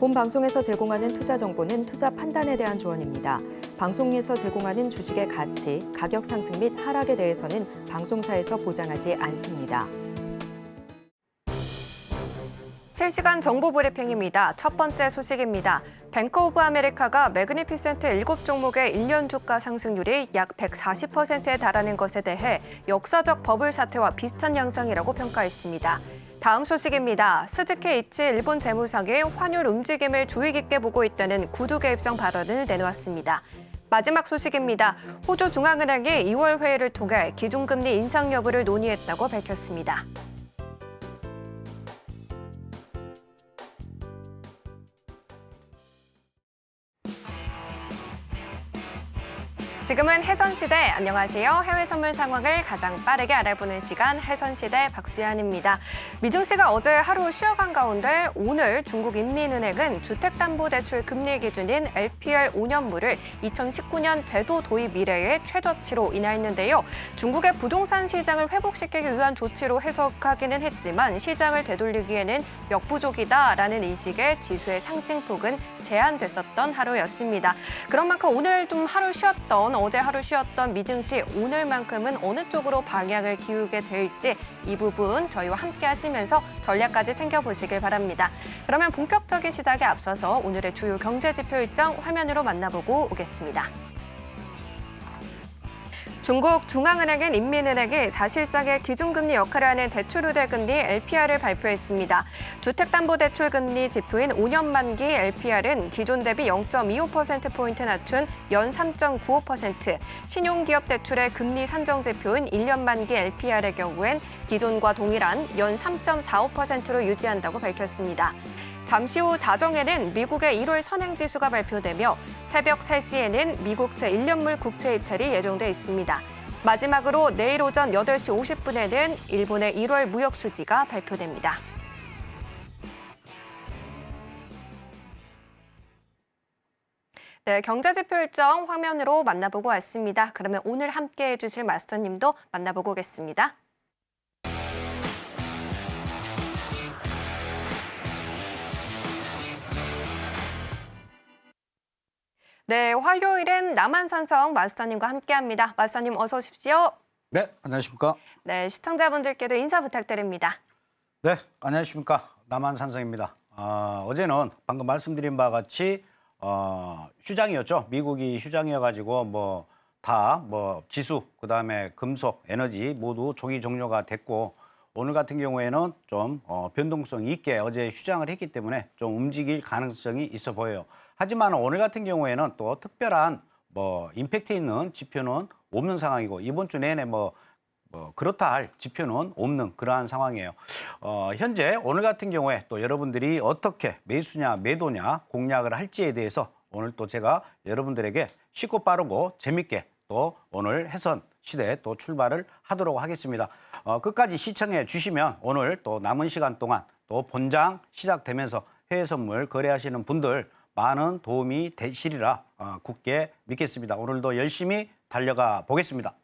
본 방송에서 제공하는 투자 정보는 투자 판단에 대한 조언입니다. 방송에서 제공하는 주식의 가치, 가격 상승 및 하락에 대해서는 방송사에서 보장하지 않습니다. 실시간 정보 브리핑입니다. 첫 번째 소식입니다. 뱅크 오브 아메리카가 매그니피센트 7종목의 1년 주가 상승률이 약 140%에 달하는 것에 대해 역사적 버블 사태와 비슷한 양상이라고 평가했습니다. 다음 소식입니다. 스즈키 이치 일본 재무상이 환율 움직임을 주의 깊게 보고 있다는 구두 개입성 발언을 내놓았습니다. 마지막 소식입니다. 호주 중앙은행이 2월 회의를 통해 기준금리 인상 여부를 논의했다고 밝혔습니다. 지금은 해선시대, 안녕하세요. 해외 선물 상황을 가장 빠르게 알아보는 시간 해선시대 박수연입니다. 미증시가 어제 하루 쉬어간 가운데 오늘 중국인민은행은 주택담보대출 금리 기준인 LPR 5년물을 2019년 제도 도입 이래의 최저치로 인하했는데요. 중국의 부동산 시장을 회복시키기 위한 조치로 해석하기는 했지만 시장을 되돌리기에는 역부족이다라는 인식에 지수의 상승폭은 제한됐었던 하루였습니다. 그런 만큼 오늘 좀 어제 하루 쉬었던 미증시 오늘만큼은 어느 쪽으로 방향을 기울게 될지 이 부분 저희와 함께 하시면서 전략까지 챙겨보시길 바랍니다. 그러면 본격적인 시작에 앞서서 오늘의 주요 경제지표 일정 화면으로 만나보고 오겠습니다. 중국 중앙은행인 인민은행이 사실상의 기준금리 역할을 하는 대출우대금리 LPR을 발표했습니다. 주택담보대출금리 지표인 5년 만기 LPR은 기존 대비 0.25%포인트 낮춘 연 3.95%, 신용기업 대출의 금리 산정 지표인 1년 만기 LPR의 경우엔 기존과 동일한 연 3.45%로 유지한다고 밝혔습니다. 잠시 후 자정에는 미국의 1월 선행지수가 발표되며 새벽 3시에는 미국 제1년물 국채 입찰이 예정돼 있습니다. 마지막으로 내일 오전 8시 50분에는 일본의 1월 무역 수지가 발표됩니다. 네, 경제지표 일정 화면으로 만나보고 왔습니다. 그러면 오늘 함께해 주실 마스터님도 만나보고 오겠습니다. 네, 화요일엔 남한산성 마스터님과 함께합니다. 마스터님 어서 오십시오. 네, 안녕하십니까. 네, 시청자분들께도 인사 부탁드립니다. 네, 안녕하십니까. 남한산성입니다. 어제는 방금 말씀드린 바와 같이 휴장이었죠. 미국이 휴장이어가지고 지수, 그다음에 금속, 에너지 모두 조기 종료가 됐고 오늘 같은 경우에는 좀 변동성 있게 어제 휴장을 했기 때문에 좀 움직일 가능성이 있어 보여요. 하지만 오늘 같은 경우에는 또 특별한 임팩트 있는 지표는 없는 상황이고 이번 주 내내 그렇다 할 지표는 없는 그러한 상황이에요. 현재 오늘 같은 경우에 또 여러분들이 어떻게 매수냐 매도냐 공략을 할지에 대해서 오늘 또 제가 여러분들에게 쉽고 빠르고 재밌게 또 오늘 해선 시대 또 출발을 하도록 하겠습니다. 끝까지 시청해 주시면 오늘 또 남은 시간 동안 또 본장 시작되면서 해외 선물 거래하시는 분들 많은 도움이 되시리라 굳게 믿겠습니다. 오늘도 열심히 달려가 보겠습니다.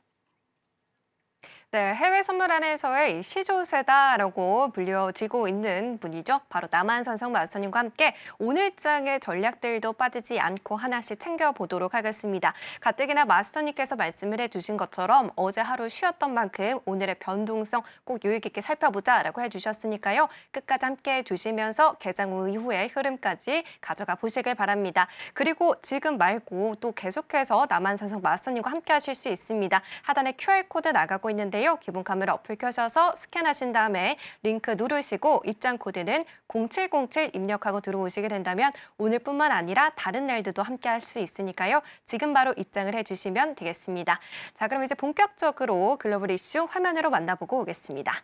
네, 해외 선물 안에서의 시조세다라고 불려지고 있는 분이죠. 바로 남한산성 마스터님과 함께 오늘장의 전략들도 빠지지 않고 하나씩 챙겨보도록 하겠습니다. 가뜩이나 마스터님께서 말씀을 해주신 것처럼 어제 하루 쉬었던 만큼 오늘의 변동성 꼭 유의 깊게 살펴보자라고 해주셨으니까요. 끝까지 함께 해주시면서 개장 후 이후의 흐름까지 가져가 보시길 바랍니다. 그리고 지금 말고 또 계속해서 남한산성 마스터님과 함께 하실 수 있습니다. 하단에 QR코드 나가고 있는데 기본 카메라 어플 켜셔서 스캔하신 다음에 링크 누르시고 입장 코드는 0707 입력하고 들어오시게 된다면 오늘뿐만 아니라 다른 날들도 함께 할 수 있으니까요. 지금 바로 입장을 해주시면 되겠습니다. 자, 그럼 이제 본격적으로 글로벌 이슈 화면으로 만나보고 오겠습니다.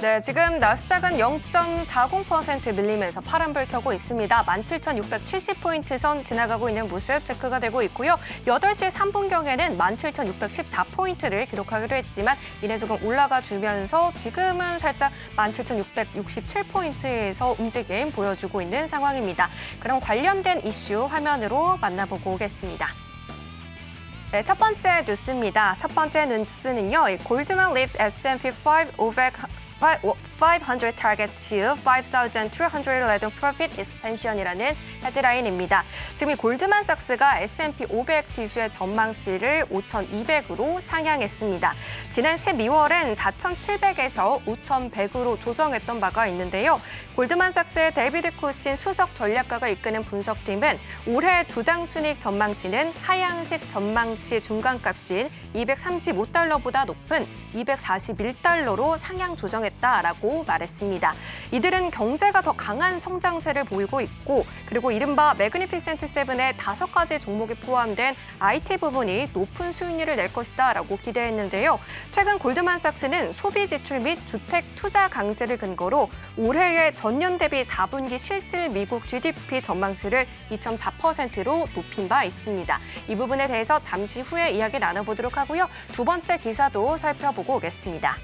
네, 지금 나스닥은 0.40% 밀리면서 파란불 켜고 있습니다. 17,670포인트 선 지나가고 있는 모습 체크가 되고 있고요. 8시 3분경에는 17,614포인트를 기록하기로 했지만 이내 조금 올라가 주면서 지금은 살짝 17,667포인트에서 움직임 보여주고 있는 상황입니다. 그럼 관련된 이슈 화면으로 만나보고 오겠습니다. 네, 첫 번째 뉴스입니다. 첫 번째 뉴스는요. 이 골드만 립스 S&P 500 target to 5,211 profit expansion이라는 헤드라인입니다. 지금 이 골드만삭스가 S&P 500 지수의 전망치를 5,200으로 상향했습니다. 지난 12월엔 4,700에서 5,100으로 조정했던 바가 있는데요. 골드만삭스의 데이비드 코스틴 수석 전략가가 이끄는 분석팀은 올해 주당 순이익 전망치는 하향식 전망치 중간값인 235달러보다 높은 241달러로 상향 조정했다라고 말했습니다. 이들은 경제가 더 강한 성장세를 보이고 있고 그리고 이른바 매그니피센트 세븐의 5가지 종목이 포함된 IT 부분이 높은 수익률을 낼 것이다라고 기대했는데요. 최근 골드만삭스는 소비 지출 및 주택 투자 강세를 근거로 올해의 전년 대비 4분기 실질 미국 GDP 전망치를 2.4%로 높인 바 있습니다. 이 부분에 대해서 잠시 후에 이야기 나눠보도록 하고요. 두 번째 기사도 살펴보고 오겠습니다.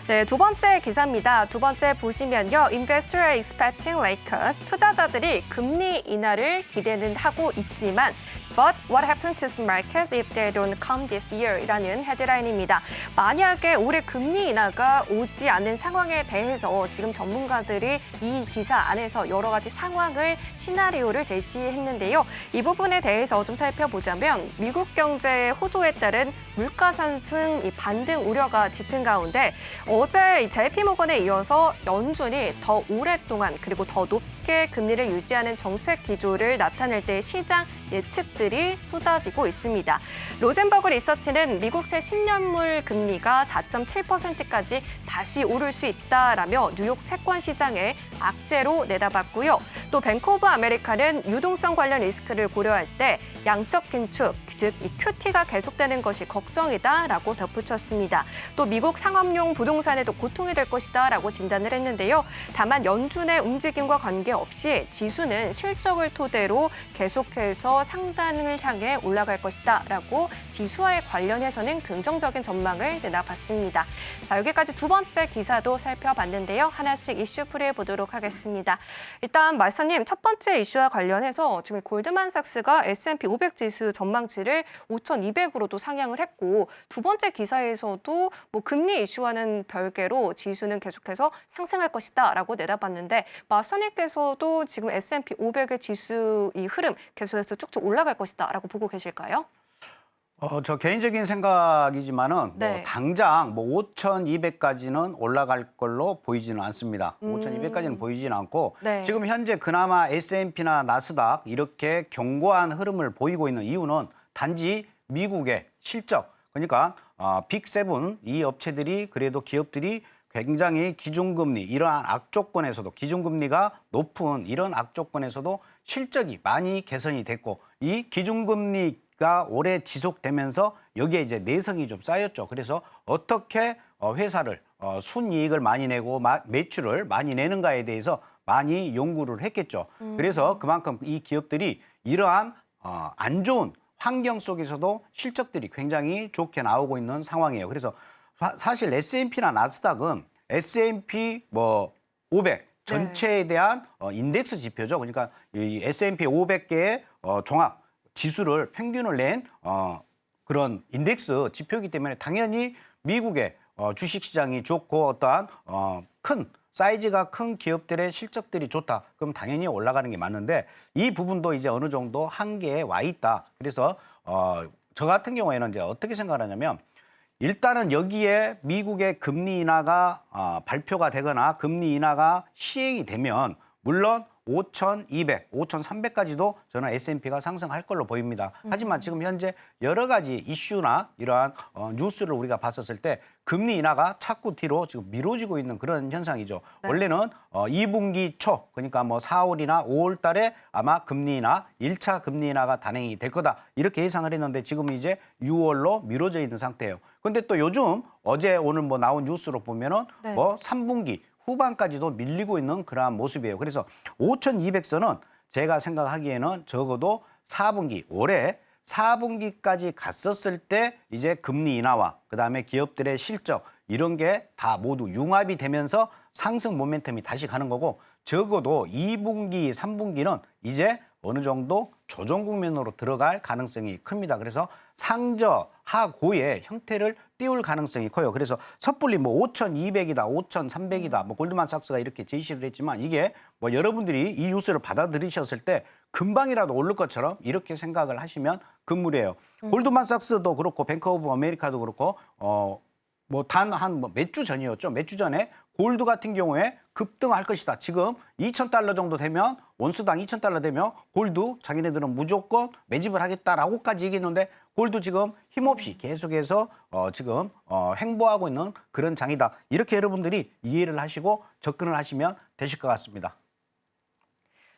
네, 두 번째 기사입니다. 두 번째 보시면요. Investors are expecting rate cuts. 투자자들이 금리 인하를 기대는 하고 있지만 But what happens to markets if they don't come this year? 이라는 헤드라인입니다. 만약에 올해 금리 인하가 오지 않는 상황에 대해서 지금 전문가들이 이 기사 안에서 여러 가지 상황을 시나리오를 제시했는데요. 이 부분에 대해서 좀 살펴보자면 미국 경제의 호조에 따른 물가 상승 반등 우려가 짙은 가운데 어제 JP모건에 이어서 연준이 더 오랫동안 그리고 더 높게 금리를 유지하는 정책 기조를 나타낼 때 시장 예측들이 쏟아지고 있습니다. 로젠버그 리서치는 미국채 10년물 금리가 4.7%까지 다시 오를 수 있다라며 뉴욕 채권 시장에 악재로 내다봤고요. 또 뱅크 오브 아메리카는 유동성 관련 리스크를 고려할 때 양적 긴축, 즉 이 QT가 계속되는 것이 걱정이다라고 덧붙였습니다. 또 미국 상업용 부동산에도 고통이 될 것이다라고 진단을 했는데요. 다만 연준의 움직임과 관계없이 지수는 실적을 토대로 계속해서 상단을 향해 올라갈 것이다라고 지수와의 관련해서는 긍정적인 전망을 내다봤습니다. 자, 여기까지 두 번째 기사도 살펴봤는데요. 하나씩 이슈 풀이해 보도록 하겠습니다. 일단 말씀님 첫 번째 이슈와 관련해서 지금 골드만삭스가 S&P 500 지수 전망치를 5,200으로도 상향을 했고 두 번째 기사에서도 뭐 금리 이슈와는 별개로 지수는 계속해서 상승할 것이다라고 내다봤는데 마스터님께서도 지금 S&P 500의 지수 이 흐름 계속해서 쭉쭉 올라갈 것이다라고 보고 계실까요? 저 개인적인 생각이지만은 네. 뭐 당장 뭐 5,200까지는 올라갈 걸로 보이지는 않습니다. 5,200까지는 보이지는 않고 네. 지금 현재 그나마 S&P나 나스닥 이렇게 견고한 흐름을 보이고 있는 이유는 단지 미국의 실적, 그러니까 빅7 이 업체들이 그래도 기업들이 굉장히 기준금리 이러한 악조건에서도 기준금리가 높은 이런 악조건에서도 실적이 많이 개선이 됐고 이 기준금리가 오래 지속되면서 여기에 이제 내성이 좀 쌓였죠. 그래서 어떻게 회사를 순이익을 많이 내고 매출을 많이 내는가에 대해서 많이 연구를 했겠죠. 그래서 그만큼 이 기업들이 이러한 안 좋은 환경 속에서도 실적들이 굉장히 좋게 나오고 있는 상황이에요. 그래서 사실 S&P나 나스닥은 S&P 500 전체에 대한 인덱스 지표죠. 그러니까 이 S&P 500개의 종합 지수를 평균을 낸 그런 인덱스 지표이기 때문에 당연히 미국의 주식시장이 좋고 어떠한 큰 사이즈가 큰 기업들의 실적들이 좋다. 그럼 당연히 올라가는 게 맞는데 이 부분도 이제 어느 정도 한계에 와 있다. 그래서 저 같은 경우에는 이제 어떻게 생각하냐면 일단은 여기에 미국의 금리 인하가 발표가 되거나 금리 인하가 시행이 되면 물론 5,200, 5,300까지도 저는 S&P가 상승할 걸로 보입니다. 하지만 지금 현재 여러 가지 이슈나 이러한 뉴스를 우리가 봤었을 때 금리 인하가 자꾸 뒤로 지금 미뤄지고 있는 그런 현상이죠. 네. 원래는 2분기 초, 그러니까 뭐 4월이나 5월 달에 아마 금리 인하, 1차 금리 인하가 단행이 될 거다. 이렇게 예상을 했는데 지금 이제 6월로 미뤄져 있는 상태예요. 근데 또 요즘 어제 오늘 뭐 나온 뉴스로 보면은 네. 뭐 3분기 후반까지도 밀리고 있는 그러한 모습이에요. 그래서 5,200선은 제가 생각하기에는 적어도 4분기, 올해 4분기까지 갔었을 때 이제 금리 인하와 그다음에 기업들의 실적 이런 게 다 모두 융합이 되면서 상승 모멘텀이 다시 가는 거고 적어도 2분기, 3분기는 이제 어느 정도 조정 국면으로 들어갈 가능성이 큽니다. 그래서 상저 하고의 형태를 띄울 가능성이 커요. 그래서 섣불리 뭐 5,200이다, 5,300이다, 뭐 골드만삭스가 이렇게 제시를 했지만 이게 뭐 여러분들이 이 뉴스를 받아들이셨을 때 금방이라도 오를 것처럼 이렇게 생각을 하시면 금물이에요. 골드만삭스도 그렇고 뱅크 오브 아메리카도 그렇고 뭐 단 한 몇 주 전이었죠. 몇 주 전에 골드 같은 경우에 급등할 것이다. 지금 2,000달러 정도 되면 온수당 2,000달러 되면 골드 자기네들은 무조건 매집을 하겠다라고까지 얘기했는데 골드 지금 힘없이 계속해서 지금 행보하고 있는 그런 장이다. 이렇게 여러분들이 이해를 하시고 접근을 하시면 되실 것 같습니다.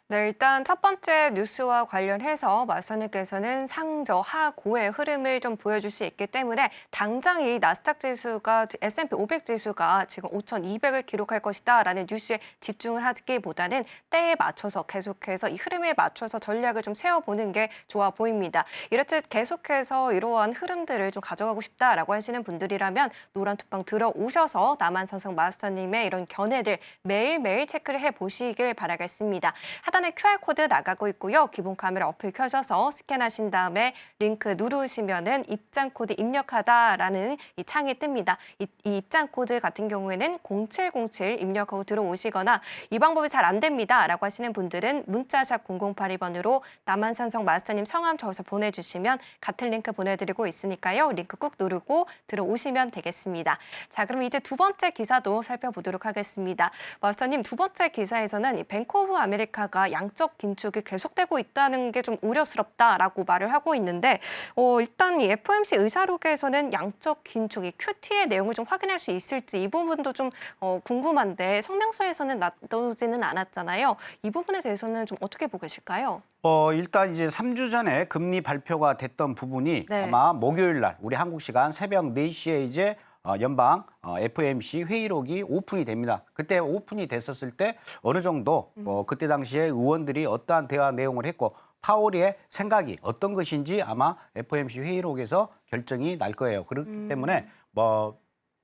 네, 일단 첫 번째 뉴스와 관련해서 마스터님께서는 상저 하고의 흐름을 좀 보여줄 수 있기 때문에 당장 이 나스닥 지수가 S&P 500 지수가 지금 5,200을 기록할 것이다라는 뉴스에 집중을 하기보다는 때에 맞춰서 계속해서 이 흐름에 맞춰서 전략을 좀 세워보는 게 좋아 보입니다. 이렇듯 계속해서 이러한 흐름들을 좀 가져가고 싶다라고 하시는 분들이라면 노란 톡방 들어오셔서 남한산성 마스터님의 이런 견해들 매일매일 체크를 해보시길 바라겠습니다. 하단에 QR코드 나가고 있고요. 기본 카메라 어플 켜셔서 스캔하신 다음에 링크 누르시면은 입장 코드 입력하다라는 이 창이 뜹니다. 이 입장 코드 같은 경우에는 0707 입력하고 들어오시거나 이 방법이 잘 안 됩니다라고 하시는 분들은 문자샵 0082번으로 남한산성 마스터님 성함 적어서 보내주시면 같은 링크 보내드리고 있으니까요. 링크 꾹 누르고 들어오시면 되겠습니다. 자, 그럼 이제 두 번째 기사도 살펴보도록 하겠습니다. 마스터님, 두 번째 기사에서는 이 뱅크 오브 아메리카가 양적 긴축이 계속되고 있다는 게 좀 우려스럽다라고 말을 하고 있는데 일단 이 FOMC 의사록에서는 양적 긴축, 이 QT의 내용을 좀 확인할 수 있을지 이 부분도 좀 궁금한데 성명서에서는 나오지는 않았잖아요. 이 부분에 대해서는 좀 어떻게 보고 계실까요? 일단 이제 3주 전에 금리 발표가 됐던 부분이 네. 아마 목요일 날 우리 한국 시간 새벽 4시에 이제 연방 FOMC 회의록이 오픈이 됩니다. 그때 오픈이 됐었을 때 어느 정도 그때 당시에 의원들이 어떠한 대화 내용을 했고 파월의 생각이 어떤 것인지 아마 FOMC 회의록에서 결정이 날 거예요. 그렇기 때문에 뭐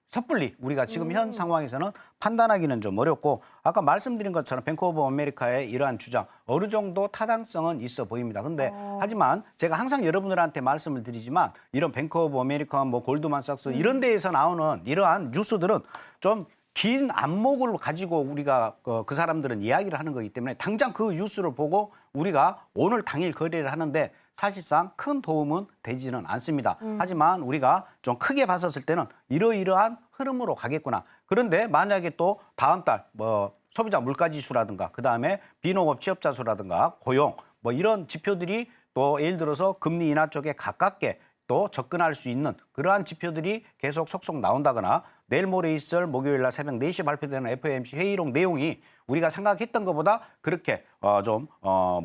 섣불리 우리가 지금 현 상황에서는 판단하기는 좀 어렵고 아까 말씀드린 것처럼 뱅크 오브 아메리카의 이러한 주장 어느 정도 타당성은 있어 보입니다. 근데 하지만 제가 항상 여러분들한테 말씀을 드리지만 이런 뱅크 오브 아메리카, 뭐 골드만삭스 이런 데에서 나오는 이러한 뉴스들은 좀 긴 안목을 가지고 우리가 그 사람들은 이야기를 하는 거기 때문에 당장 그 뉴스를 보고 우리가 오늘 당일 거래를 하는데 사실상 큰 도움은 되지는 않습니다. 하지만 우리가 좀 크게 봤었을 때는 이러이러한 흐름으로 가겠구나. 그런데 만약에 또 다음 달 뭐 소비자 물가지수라든가 그다음에 비농업 취업자 수라든가 고용 뭐 이런 지표들이 또 예를 들어서 금리 인하 쪽에 가깝게 또 접근할 수 있는 그러한 지표들이 계속 속속 나온다거나 내일 모레 있을 목요일 날 새벽 4시에 발표되는 FOMC 회의록 내용이 우리가 생각했던 것보다 그렇게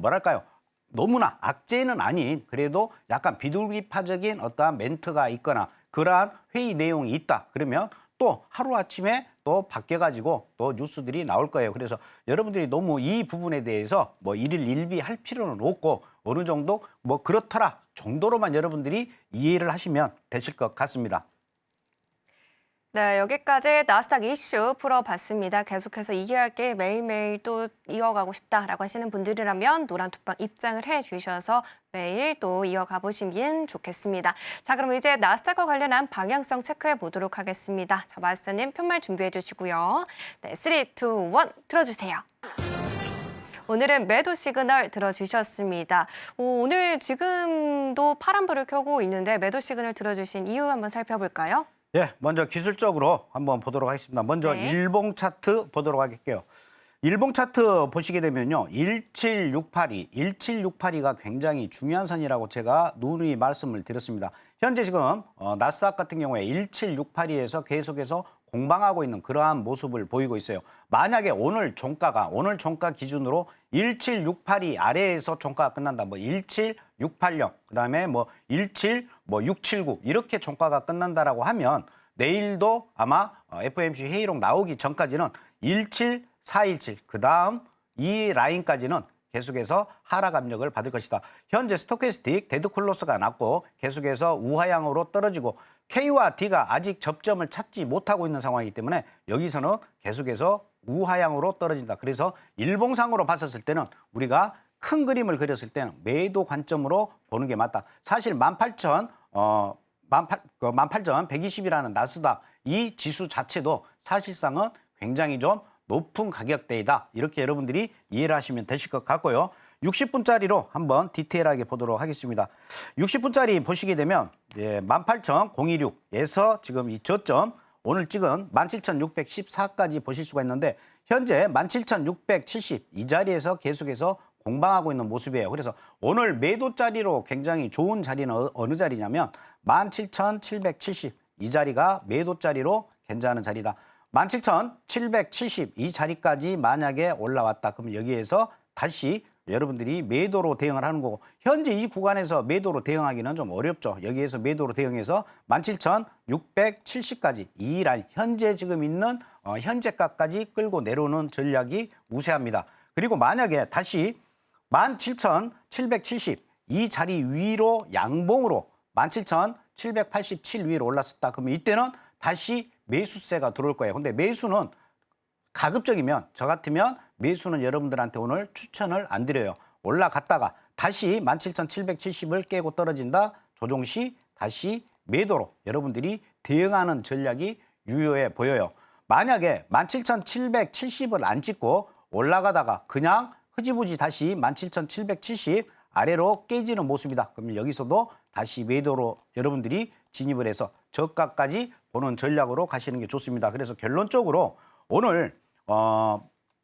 뭐랄까요? 너무나 악재는 아닌 그래도 약간 비둘기파적인 어떠한 멘트가 있거나 그러한 회의 내용이 있다. 그러면 또 하루아침에 또 바뀌어가지고 또 뉴스들이 나올 거예요. 그래서 여러분들이 너무 이 부분에 대해서 뭐 일일 일비할 필요는 없고 어느 정도 뭐 그렇더라 정도로만 여러분들이 이해를 하시면 되실 것 같습니다. 네, 여기까지 나스닥 이슈 풀어봤습니다. 계속해서 이 이야기 매일매일 또 이어가고 싶다라고 하시는 분들이라면 노란 톡방 입장을 해주셔서 매일 또 이어가 보시면 좋겠습니다. 자, 그럼 이제 나스닥과 관련한 방향성 체크해 보도록 하겠습니다. 자, 마스터님 편말 준비해 주시고요. 네, 3, 2, 1 틀어주세요. 오늘은 매도 시그널 들어주셨습니다. 오늘 지금도 파란불을 켜고 있는데 매도 시그널 들어주신 이유 한번 살펴볼까요? 예, 먼저 기술적으로 한번 보도록 하겠습니다. 먼저 네. 일봉 차트 보도록 할게요. 일봉 차트 보시게 되면요. 17682가 굉장히 중요한 선이라고 제가 누누이 말씀을 드렸습니다. 현재 지금 나스닥 같은 경우에 17682에서 계속해서 공방하고 있는 그러한 모습을 보이고 있어요. 만약에 오늘 종가 기준으로 17682 아래에서 종가가 끝난다. 뭐 17680, 그다음에 뭐 17679 이렇게 종가가 끝난다라고 하면 내일도 아마 FOMC 회의록 나오기 전까지는 17417 그다음 이 라인까지는 계속해서 하락 압력을 받을 것이다. 현재 스토캐스틱 데드콜로스가 났고 계속해서 우하향으로 떨어지고 K와 D가 아직 접점을 찾지 못하고 있는 상황이기 때문에 여기서는 계속해서 우하향으로 떨어진다. 그래서 일봉상으로 봤었을 때는 우리가 큰 그림을 그렸을 때는 매도 관점으로 보는 게 맞다. 사실 18,120이라는 나스닥 이 지수 자체도 사실상은 굉장히 좀 높은 가격대이다. 이렇게 여러분들이 이해를 하시면 되실 것 같고요. 60분짜리로 한번 디테일하게 보도록 하겠습니다. 60분짜리 보시게 되면 18,026에서 지금 이 저점 오늘 찍은 17,614까지 보실 수가 있는데 현재 17,670 이 자리에서 계속해서 공방하고 있는 모습이에요. 그래서 오늘 매도 자리로 굉장히 좋은 자리는 어느 자리냐면 17,770 이 자리가 매도 자리로 괜찮은 자리다. 17,770 이 자리까지 만약에 올라왔다. 그러면 여기에서 다시 여러분들이 매도로 대응을 하는 거고 현재 이 구간에서 매도로 대응하기는 좀 어렵죠. 여기에서 매도로 대응해서 17,670까지 이 라인 현재 지금 있는 현재가까지 끌고 내려오는 전략이 우세합니다. 그리고 만약에 다시 17,770 이 자리 위로 양봉으로 17,787 위로 올랐었다. 그러면 이때는 다시 매수세가 들어올 거예요. 근데 매수는 가급적이면 저 같으면 매수는 여러분들한테 오늘 추천을 안 드려요. 올라갔다가 다시 17,770을 깨고 떨어진다. 조정 시 다시 매도로 여러분들이 대응하는 전략이 유효해 보여요. 만약에 17,770을 안 찍고 올라가다가 그냥 흐지부지 다시 17,770 아래로 깨지는 모습이다. 그러면 여기서도 다시 매도로 여러분들이 진입을 해서 저가까지 보는 전략으로 가시는 게 좋습니다. 그래서 결론적으로 오늘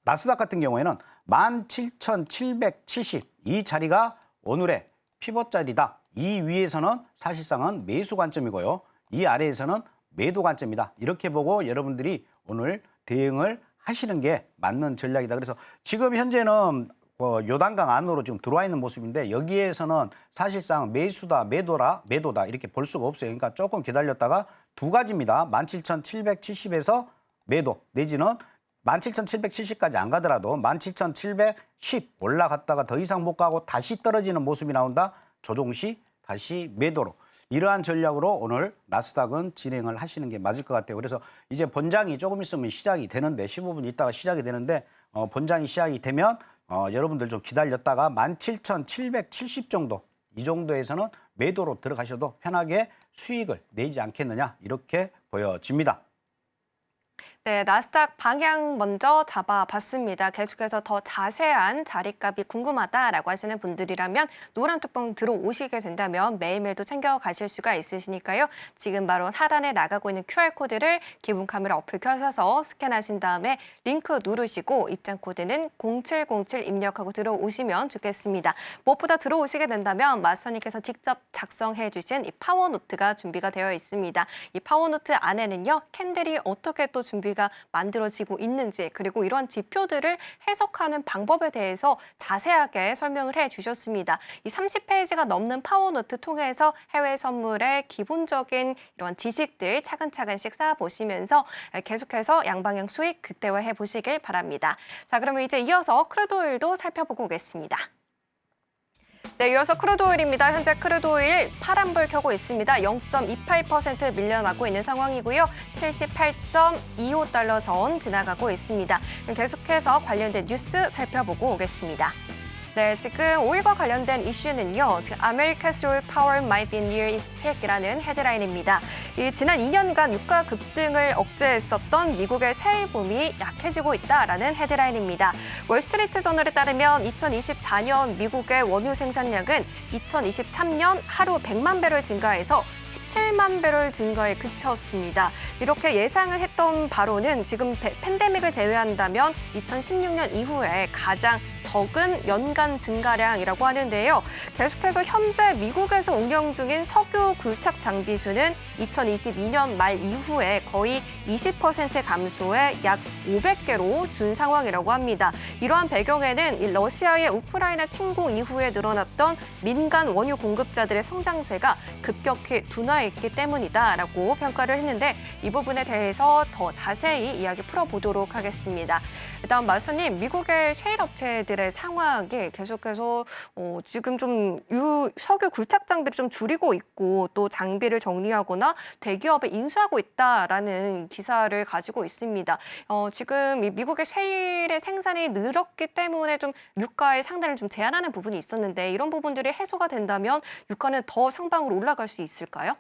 나스닥 같은 경우에는 17,770 이 자리가 오늘의 피벗 자리다. 이 위에서는 사실상은 매수 관점이고요. 이 아래에서는 매도 관점이다. 이렇게 보고 여러분들이 오늘 대응을 하시는 게 맞는 전략이다. 그래서 지금 현재는 요단강 안으로 지금 들어와 있는 모습인데 여기에서는 사실상 매수다, 매도다 이렇게 볼 수가 없어요. 그러니까 조금 기다렸다가 두 가지입니다. 17,770에서 매도 내지는 17,770까지 안 가더라도 17,710 올라갔다가 더 이상 못 가고 다시 떨어지는 모습이 나온다. 조정 시 다시 매도로. 이러한 전략으로 오늘 나스닥은 진행을 하시는 게 맞을 것 같아요. 그래서 이제 본장이 조금 있으면 시작이 되는데 15분 있다가 시작이 되는데 본장이 시작이 되면 여러분들 좀 기다렸다가 17,770 정도 이 정도에서는 매도로 들어가셔도 편하게 수익을 내지 않겠느냐 이렇게 보여집니다. 네, 나스닥 방향 먼저 잡아봤습니다. 계속해서 더 자세한 자리값이 궁금하다라고 하시는 분들이라면 노란 뚜껑 들어오시게 된다면 매일매일도 챙겨가실 수가 있으시니까요. 지금 바로 하단에 나가고 있는 QR코드를 기본 카메라 어플 켜셔서 스캔하신 다음에 링크 누르시고 입장 코드는 0707 입력하고 들어오시면 좋겠습니다. 무엇보다 들어오시게 된다면 마스터님께서 직접 작성해 주신 이 파워노트가 준비가 되어 있습니다. 이 파워노트 안에는요. 캔들이 어떻게 또 준비가 만들어지고 있는지 그리고 이런 지표들을 해석하는 방법에 대해서 자세하게 설명을 해주셨습니다. 이 30페이지가 넘는 파워노트 통해서 해외 선물의 기본적인 이런 지식들 차근차근씩 쌓아보시면서 계속해서 양방향 수익 극대화해 보시길 바랍니다. 자, 그러면 이제 이어서 크루드오일도 살펴보고 오겠습니다. 네, 이어서 크루드오일입니다. 현재 크루드오일 파란불 켜고 있습니다. 0.28% 밀려나고 있는 상황이고요. 78.25달러 선 지나가고 있습니다. 계속해서 관련된 뉴스 살펴보고 오겠습니다. 네, 지금 오일과 관련된 이슈는요. 지금 America's oil power might be near its peak이라는 헤드라인입니다. 지난 2년간 유가 급등을 억제했었던 미국의 셰일 붐이 약해지고 있다라는 헤드라인입니다. 월스트리트 저널에 따르면 2024년 미국의 원유 생산량은 2023년 하루 100만 배럴 증가해서 17만 배럴 증가에 그쳤습니다. 이렇게 예상을 했던 바로는 지금 팬데믹을 제외한다면 2016년 이후에 가장 적은 연간 증가량이라고 하는데요. 계속해서 현재 미국에서 운영 중인 석유 굴착 장비수는 2022년 말 이후에 거의 20% 감소해 약 500개로 준 상황이라고 합니다. 이러한 배경에는 이 러시아의 우크라이나 침공 이후에 늘어났던 민간 원유 공급자들의 성장세가 급격히 둔화했기 때문이다라고 평가를 했는데 이 부분에 대해서 더 자세히 이야기 풀어보도록 하겠습니다. 다음 마스터님, 미국의 셰일 업체들 오일의 상황이 계속해서 지금 좀 석유 굴착 장비를 좀 줄이고 있고 또 장비를 정리하거나 대기업에 인수하고 있다라는 기사를 가지고 있습니다. 지금 이 미국의 셰일의 생산이 늘었기 때문에 좀 유가의 상단을 좀 제한하는 부분이 있었는데 이런 부분들이 해소가 된다면 유가는 더 상방으로 올라갈 수 있을까요?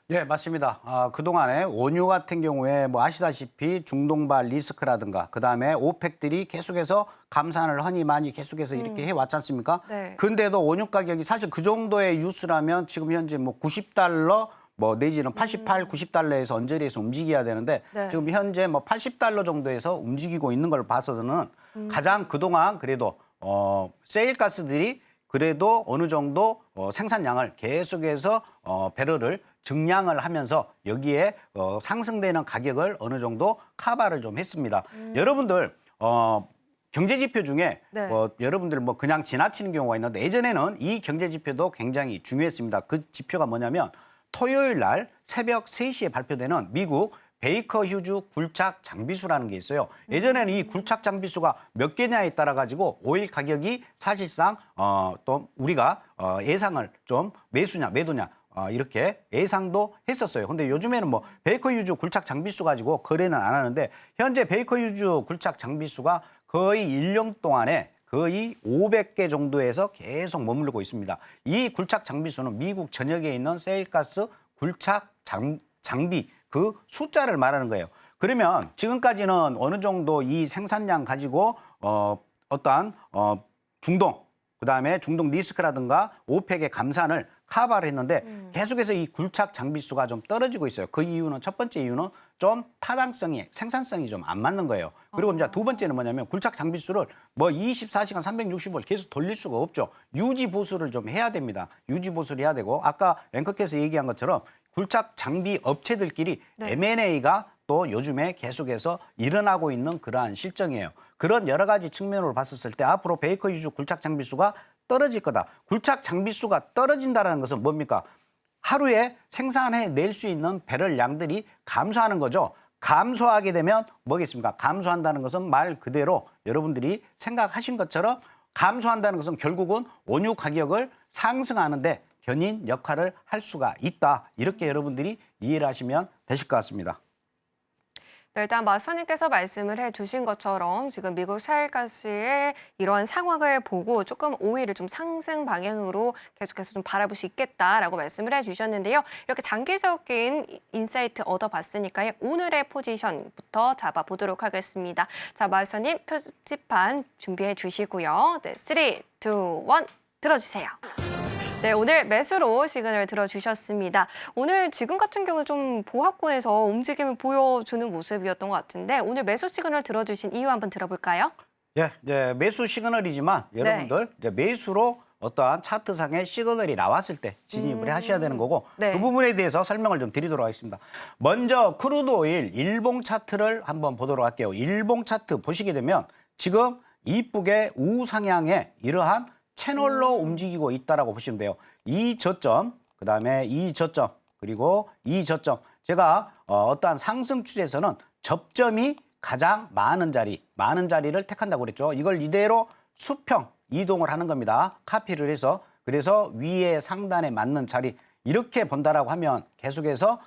네, 맞습니다. 그동안에 원유 같은 경우에 뭐 아시다시피 중동발 리스크라든가 그다음에 오펙들이 계속해서 감산을 허니 많이 계속해서 이렇게 해왔지 않습니까? 네. 근데도 원유 가격이 사실 그 정도의 뉴스라면 지금 현재 뭐 90달러 뭐 내지는 88, 90달러에서 언저리에서 움직여야 되는데 네. 지금 현재 뭐 80달러 정도에서 움직이고 있는 걸 봐서는 가장 그동안 그래도 세일가스들이 그래도 어느 정도 생산량을 계속해서 배럴을 증량을 하면서 여기에 상승되는 가격을 어느 정도 커버를 좀 했습니다. 여러분들 경제 지표 중에 네. 여러분들 뭐 그냥 지나치는 경우가 있는데 예전에는 이 경제 지표도 굉장히 중요했습니다. 그 지표가 뭐냐면 토요일 날 새벽 3시에 발표되는 미국 베이커 휴즈 굴착 장비수라는 게 있어요. 예전에는 이 굴착 장비수가 몇 개냐에 따라 가지고 오일 가격이 사실상 또 우리가 예상을 좀 매수냐 매도냐 이렇게 예상도 했었어요. 근데 요즘에는 뭐 베이커 휴즈 굴착 장비수 가지고 거래는 안 하는데 현재 베이커 휴즈 굴착 장비수가 거의 1년 동안에 거의 500개 정도에서 계속 머무르고 있습니다. 이 굴착 장비수는 미국 전역에 있는 세일가스 굴착 장비 그 숫자를 말하는 거예요. 그러면 지금까지는 어느 정도 이 생산량 가지고 어떠한 중동 그다음에 중동 리스크라든가 오펙의 감산을 커버를 했는데 계속해서 이 굴착 장비수가 좀 떨어지고 있어요. 그 이유는 첫 번째 이유는 좀 타당성이 생산성이 좀 안 맞는 거예요. 그리고 이제 두 번째는 뭐냐면 굴착 장비수를 뭐 24시간 365일 계속 돌릴 수가 없죠. 유지 보수를 좀 해야 됩니다. 유지 보수를 해야 되고 아까 앵커께서 얘기한 것처럼 굴착 장비 업체들끼리 네. M&A가 또 요즘에 계속해서 일어나고 있는 그러한 실정이에요. 그런 여러 가지 측면으로 봤었을 때 앞으로 베이커 휴즈 굴착 장비수가 떨어질 거다. 굴착 장비수가 떨어진다는 것은 뭡니까? 하루에 생산해낼 수 있는 배럴 양들이 감소하는 거죠. 감소하게 되면 뭐겠습니까? 감소한다는 것은 말 그대로 여러분들이 생각하신 것처럼 감소한다는 것은 결국은 원유 가격을 상승하는데 견인 역할을 할 수가 있다. 이렇게 여러분들이 이해를 하시면 되실 것 같습니다. 네, 일단 마스터님께서 말씀을 해주신 것처럼 지금 미국 셰일가스의 이러한 상황을 보고 조금 오일을 좀 상승 방향으로 계속해서 좀 바라볼 수 있겠다라고 말씀을 해주셨는데요. 이렇게 장기적인 인사이트 얻어봤으니까요. 오늘의 포지션부터 잡아보도록 하겠습니다. 자, 마스터님 표지판 준비해 주시고요. 네, 3, 2, 1 들어주세요. 네, 오늘 매수로 시그널 들어주셨습니다. 오늘 지금 같은 경우는 좀 보합권에서 움직임을 보여주는 모습이었던 것 같은데 오늘 매수 시그널 들어주신 이유 한번 들어볼까요? 예, 이제 매수 시그널이지만 여러분들 이제 매수로 어떠한 차트상의 시그널이 나왔을 때 진입을 하셔야 되는 거고 네. 그 부분에 대해서 설명을 좀 드리도록 하겠습니다. 먼저 크루드 오일 일봉 차트를 한번 보도록 할게요. 일봉 차트 보시게 되면 지금 이쁘게 우상향의 이러한 채널로 움직이고 있다라고 보시면 돼요. 이 저점, 그다음에 이 저점, 그리고 이 저점. 제가 어떠한 상승 추세에서는 접점이 가장 많은 자리를 택한다고 그랬죠. 이걸 이대로 수평 이동을 하는 겁니다. 카피를 해서. 그래서 위에 상단에 맞는 자리 이렇게 본다라고 하면 계속해서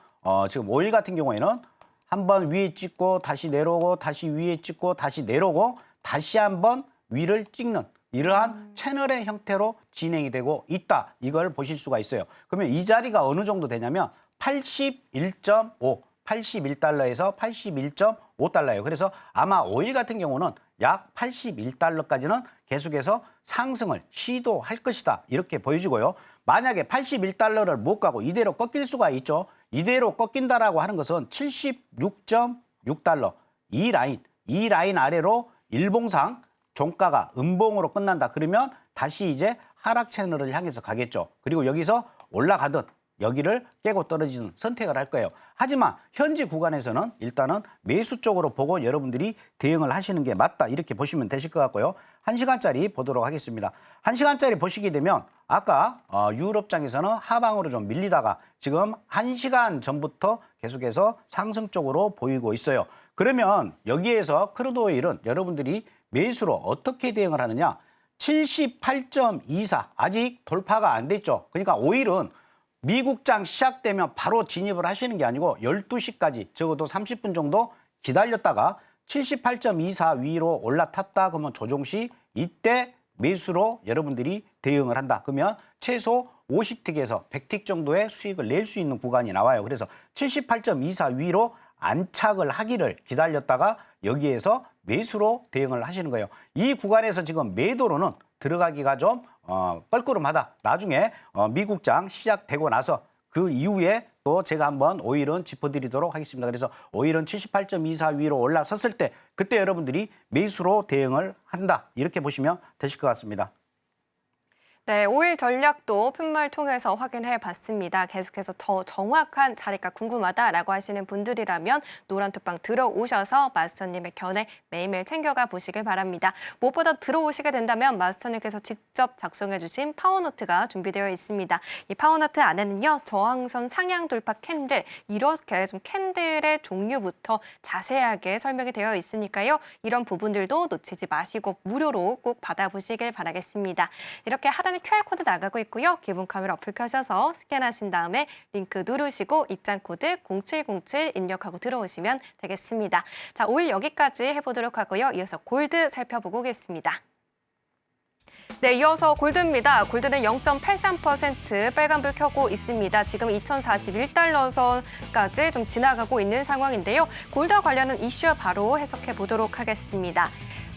지금 오일 같은 경우에는 한번 위에 찍고 다시 내려오고 다시 위에 찍고 다시 내려오고 다시 한번 위를 찍는 이러한 채널의 형태로 진행이 되고 있다. 이걸 보실 수가 있어요. 그러면 이 자리가 어느 정도 되냐면 81.5, 81달러에서 81.5달러예요. 그래서 아마 오일 같은 경우는 약 81달러까지는 계속해서 상승을 시도할 것이다. 이렇게 보여지고요. 만약에 81달러를 못 가고 이대로 꺾일 수가 있죠. 이대로 꺾인다라고 하는 것은 76.6달러. 이 라인 아래로 일봉상 종가가 음봉으로 끝난다. 그러면 다시 이제 하락 채널을 향해서 가겠죠. 그리고 여기서 올라가든 여기를 깨고 떨어지는 선택을 할 거예요. 하지만 현재 구간에서는 일단은 매수 쪽으로 보고 여러분들이 대응을 하시는 게 맞다. 이렇게 보시면 되실 것 같고요. 1시간짜리 보도록 하겠습니다. 1시간짜리 보시게 되면 아까 유럽장에서는 하방으로 좀 밀리다가 지금 1시간 전부터 계속해서 상승 쪽으로 보이고 있어요. 그러면 여기에서 크루드 오일은 여러분들이 매수로 어떻게 대응을 하느냐? 78.24 아직 돌파가 안 됐죠. 그러니까 오일은 미국장 시작되면 바로 진입을 하시는 게 아니고 12시까지 적어도 30분 정도 기다렸다가 78.24 위로 올라탔다 그러면 조정 시 이때 매수로 여러분들이 대응을 한다. 그러면 최소 50틱에서 100틱 정도의 수익을 낼 수 있는 구간이 나와요. 그래서 78.24 위로 안착을 하기를 기다렸다가 여기에서 매수로 대응을 하시는 거예요. 이 구간에서 지금 매도로는 들어가기가 좀 껄끄름하다. 나중에 미국장 시작되고 나서 그 이후에 또 제가 한번 오일은 짚어드리도록 하겠습니다. 그래서 오일은 78.24 위로 올라섰을 때 그때 여러분들이 매수로 대응을 한다. 이렇게 보시면 되실 것 같습니다. 네, 오일 전략도 편말 통해서 확인해 봤습니다. 계속해서 더 정확한 자리가 궁금하다라고 하시는 분들이라면 노란톡방 들어오셔서 마스터님의 견해 매일매일 챙겨가 보시길 바랍니다. 무엇보다 들어오시게 된다면 마스터님께서 직접 작성해 주신 파워노트가 준비되어 있습니다. 이 파워노트 안에는요, 저항선 상향 돌파 캔들, 이렇게 좀 캔들의 종류부터 자세하게 설명이 되어 있으니까요. 이런 부분들도 놓치지 마시고 무료로 꼭 받아보시길 바라겠습니다. 이렇게 하단에 QR코드 나가고 있고요. 기본 카메라 어플 켜셔서 스캔하신 다음에 링크 누르시고 입장 코드 0707 입력하고 들어오시면 되겠습니다. 자, 오일 여기까지 해보도록 하고요. 이어서 골드 살펴보고 오겠습니다. 네, 이어서 골드입니다. 골드는 0.83% 빨간불 켜고 있습니다. 지금 2041달러 선까지 좀 지나가고 있는 상황인데요. 골드와 관련한 이슈 바로 해석해 보도록 하겠습니다.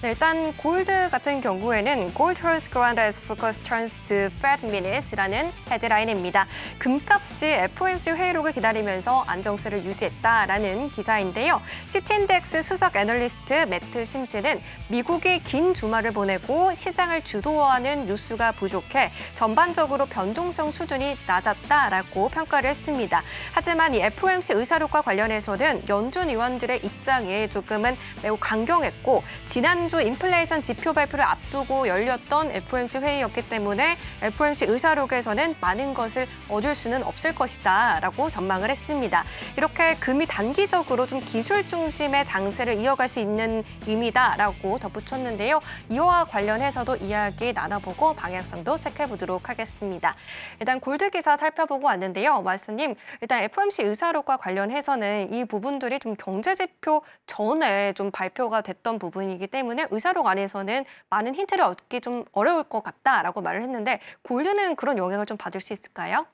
네, 일단 골드 같은 경우에는 Gold has ground as focus turns to Fed minutes라는 헤드라인입니다. 금값이 FOMC 회의록을 기다리면서 안정세를 유지했다라는 기사인데요. 시티인덱스 수석 애널리스트 매트 심스는 미국이 긴 주말을 보내고 시장을 주도하는 뉴스가 부족해 전반적으로 변동성 수준이 낮았다라고 평가를 했습니다. 하지만 이 FOMC 의사록과 관련해서는 연준 의원들의 입장이 조금은 매우 강경했고 지난주 인플레이션 지표 발표를 앞두고 열렸던 FOMC 회의였기 때문에 FOMC 의사록에서는 많은 것을 얻을 수는 없을 것이다 라고 전망을 했습니다. 이렇게 금이 단기적으로 좀 기술 중심의 장세를 이어갈 수 있는 의미다라고 덧붙였는데요. 이와 관련해서도 이야기 나눠보고 방향성도 체크해보도록 하겠습니다. 일단 골드 기사 살펴보고 왔는데요. 마스터님, 일단 FOMC 의사록과 관련해서는 이 부분들이 좀 경제지표 전에 좀 발표가 됐던 부분이기 때문에 의사록 안에서는 많은 힌트를 얻기 좀 어려울 것 같다라고 말을 했는데 골드는 그런 영향을 좀 받을 수 있을까요?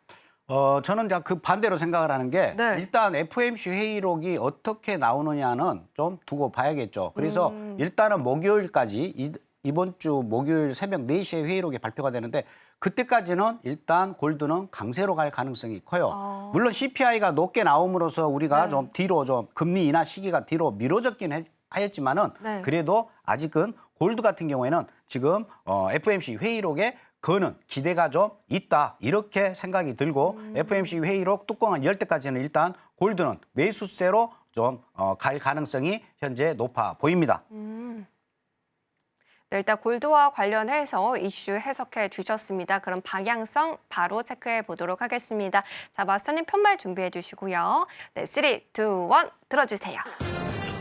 저는 그 반대로 생각을 하는 게 네. 일단 FOMC 회의록이 어떻게 나오느냐는 좀 두고 봐야겠죠. 그래서 일단은 목요일까지 이번 주 목요일 새벽 4시에 회의록이 발표가 되는데 그때까지는 일단 골드는 강세로 갈 가능성이 커요. 물론 CPI가 높게 나옴으로써 우리가 좀 뒤로 좀 금리 인하 시기가 뒤로 미뤄졌긴 하였지만은 네. 그래도 아직은 골드 같은 경우에는 지금 FOMC 회의록에 그는 기대가 좀 있다 이렇게 생각이 들고 FOMC 회의록 뚜껑을 열 때까지는 일단 골드는 매수세로 좀 갈 가능성이 현재 높아 보입니다. 네, 일단 골드와 관련해서 이슈 해석해 주셨습니다. 그럼 방향성 바로 체크해 보도록 하겠습니다. 자, 마스터님 편말 준비해 주시고요. 네, 3, 2, 1 들어주세요.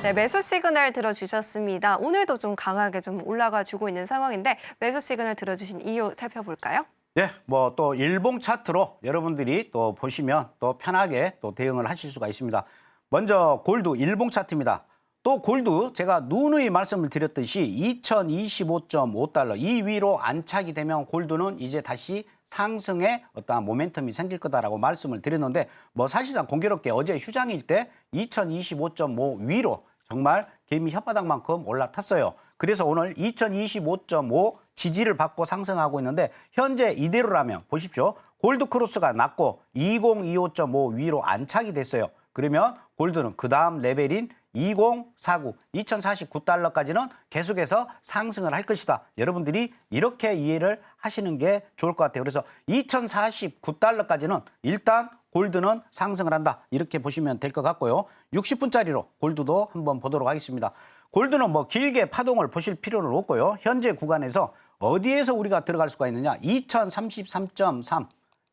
네, 매수 시그널 들어주셨습니다. 오늘도 좀 강하게 좀 올라가 주고 있는 상황인데 매수 시그널 들어주신 이유 살펴볼까요? 네, 뭐 또 일봉 차트로 여러분들이 또 보시면 또 편하게 또 대응을 하실 수가 있습니다. 먼저 골드 일봉 차트입니다. 또 골드 제가 누누이 말씀을 드렸듯이 2025.5달러 이 위로 안착이 되면 골드는 이제 다시 상승의 어떠한 모멘텀이 생길 거다라고 말씀을 드렸는데 뭐 사실상 공교롭게 어제 휴장일 때 2025.5 위로 정말 개미 혓바닥만큼 올라탔어요. 그래서 오늘 2025.5 지지를 받고 상승하고 있는데 현재 이대로라면 보십시오. 골드 크로스가 났고 2025.5 위로 안착이 됐어요. 그러면 골드는 그 다음 레벨인 2049, 2049달러까지는 계속해서 상승을 할 것이다. 여러분들이 이렇게 이해를 하시는 게 좋을 것 같아요. 그래서 2049달러까지는 일단 골드는 상승을 한다. 이렇게 보시면 될 것 같고요. 60분짜리로 골드도 한번 보도록 하겠습니다. 골드는 뭐 길게 파동을 보실 필요는 없고요. 현재 구간에서 어디에서 우리가 들어갈 수가 있느냐. 2033.3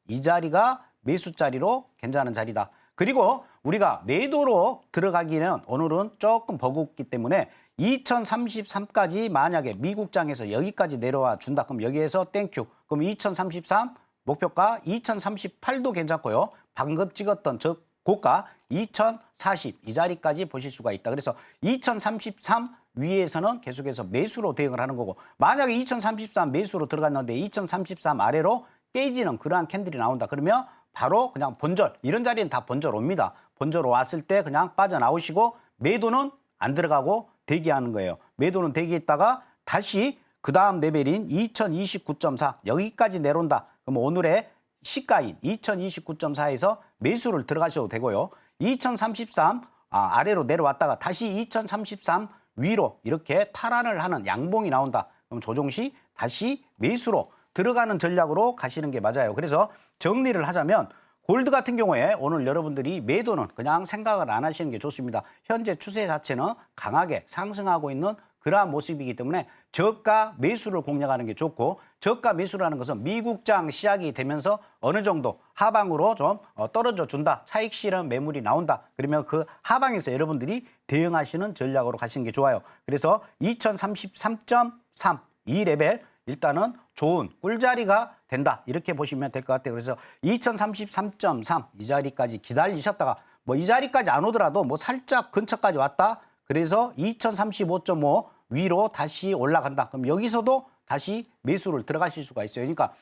이 자리가 매수 자리로 괜찮은 자리다. 그리고 우리가 매도로 들어가기는 오늘은 조금 버겁기 때문에 2033까지 만약에 미국장에서 여기까지 내려와 준다. 그럼 여기에서 땡큐. 그럼 2033 목표가 2038도 괜찮고요. 방금 찍었던 저 고가 2040 이 자리까지 보실 수가 있다. 그래서 2033 위에서는 계속해서 매수로 대응을 하는 거고, 만약에 2033 매수로 들어갔는데 2033 아래로 깨지는 그러한 캔들이 나온다. 그러면 바로 그냥 본절, 이런 자리는 다 본절 옵니다. 본절 왔을 때 그냥 빠져나오시고 매도는 안 들어가고 대기하는 거예요. 매도는 대기했다가 다시 그 다음 레벨인 2029.4 여기까지 내려온다. 그럼 오늘의 시가인 2029.4에서 매수를 들어가셔도 되고요. 2033 아래로 내려왔다가 다시 2033 위로 이렇게 탈환을 하는 양봉이 나온다. 그럼 조정시 다시 매수로 들어가는 전략으로 가시는 게 맞아요. 그래서 정리를 하자면 골드 같은 경우에 오늘 여러분들이 매도는 그냥 생각을 안 하시는 게 좋습니다. 현재 추세 자체는 강하게 상승하고 있는 그러한 모습이기 때문에 저가 매수를 공략하는 게 좋고, 저가 매수라는 것은 미국장 시작이 되면서 어느 정도 하방으로 좀 떨어져 준다. 차익 실현 매물이 나온다. 그러면 그 하방에서 여러분들이 대응하시는 전략으로 가시는 게 좋아요. 그래서 2033.3 이 레벨 일단은 좋은 꿀자리가 된다. 이렇게 보시면 될 것 같아요. 그래서 2033.3 이 자리까지 기다리셨다가 뭐 이 자리까지 안 오더라도 뭐 살짝 근처까지 왔다. 그래서 2035.5 위로 다시 올라간다. 그럼 여기서도 다시 매수를 들어가실 수가 있어요. 그러니까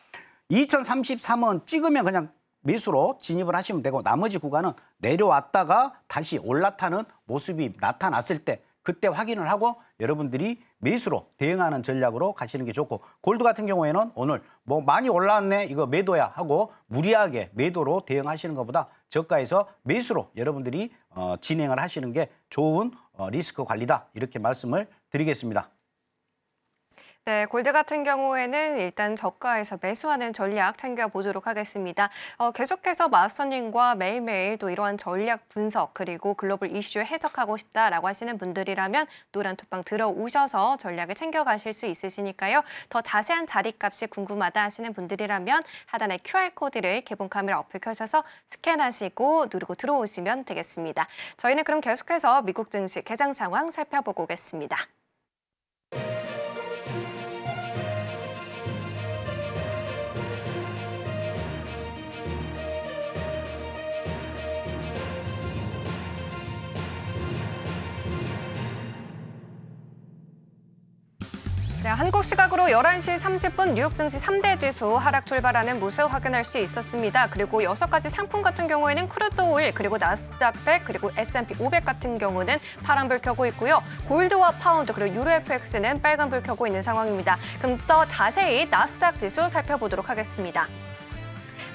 2033은 찍으면 그냥 매수로 진입을 하시면 되고, 나머지 구간은 내려왔다가 다시 올라타는 모습이 나타났을 때 그때 확인을 하고 여러분들이 매수로 대응하는 전략으로 가시는 게 좋고, 골드 같은 경우에는 오늘 뭐 많이 올라왔네 이거 매도야 하고 무리하게 매도로 대응하시는 것보다 저가에서 매수로 여러분들이 진행을 하시는 게 좋은 리스크 관리다. 이렇게 말씀을 드리겠습니다. 네, 골드 같은 경우에는 일단 저가에서 매수하는 전략 챙겨보도록 하겠습니다. 계속해서 마스터님과 매일매일 또 이러한 전략 분석 그리고 글로벌 이슈 해석하고 싶다라고 하시는 분들이라면 노란 톡방 들어오셔서 전략을 챙겨가실 수 있으시니까요. 더 자세한 자리값이 궁금하다 하시는 분들이라면 하단에 QR코드를 개봉 카메라 어플 켜셔서 스캔하시고 누르고 들어오시면 되겠습니다. 저희는 그럼 계속해서 미국 증시 개장 상황 살펴보고 오겠습니다. 네, 한국 시각으로 11시 30분 뉴욕 증시 3대 지수 하락 출발하는 모습 확인할 수 있었습니다. 그리고 6가지 상품 같은 경우에는 크루드 오일, 그리고 나스닥 100, 그리고 S&P 500 같은 경우는 파란불 켜고 있고요. 골드와 파운드, 그리고 유로 FX는 빨간불 켜고 있는 상황입니다. 그럼 더 자세히 나스닥 지수 살펴보도록 하겠습니다.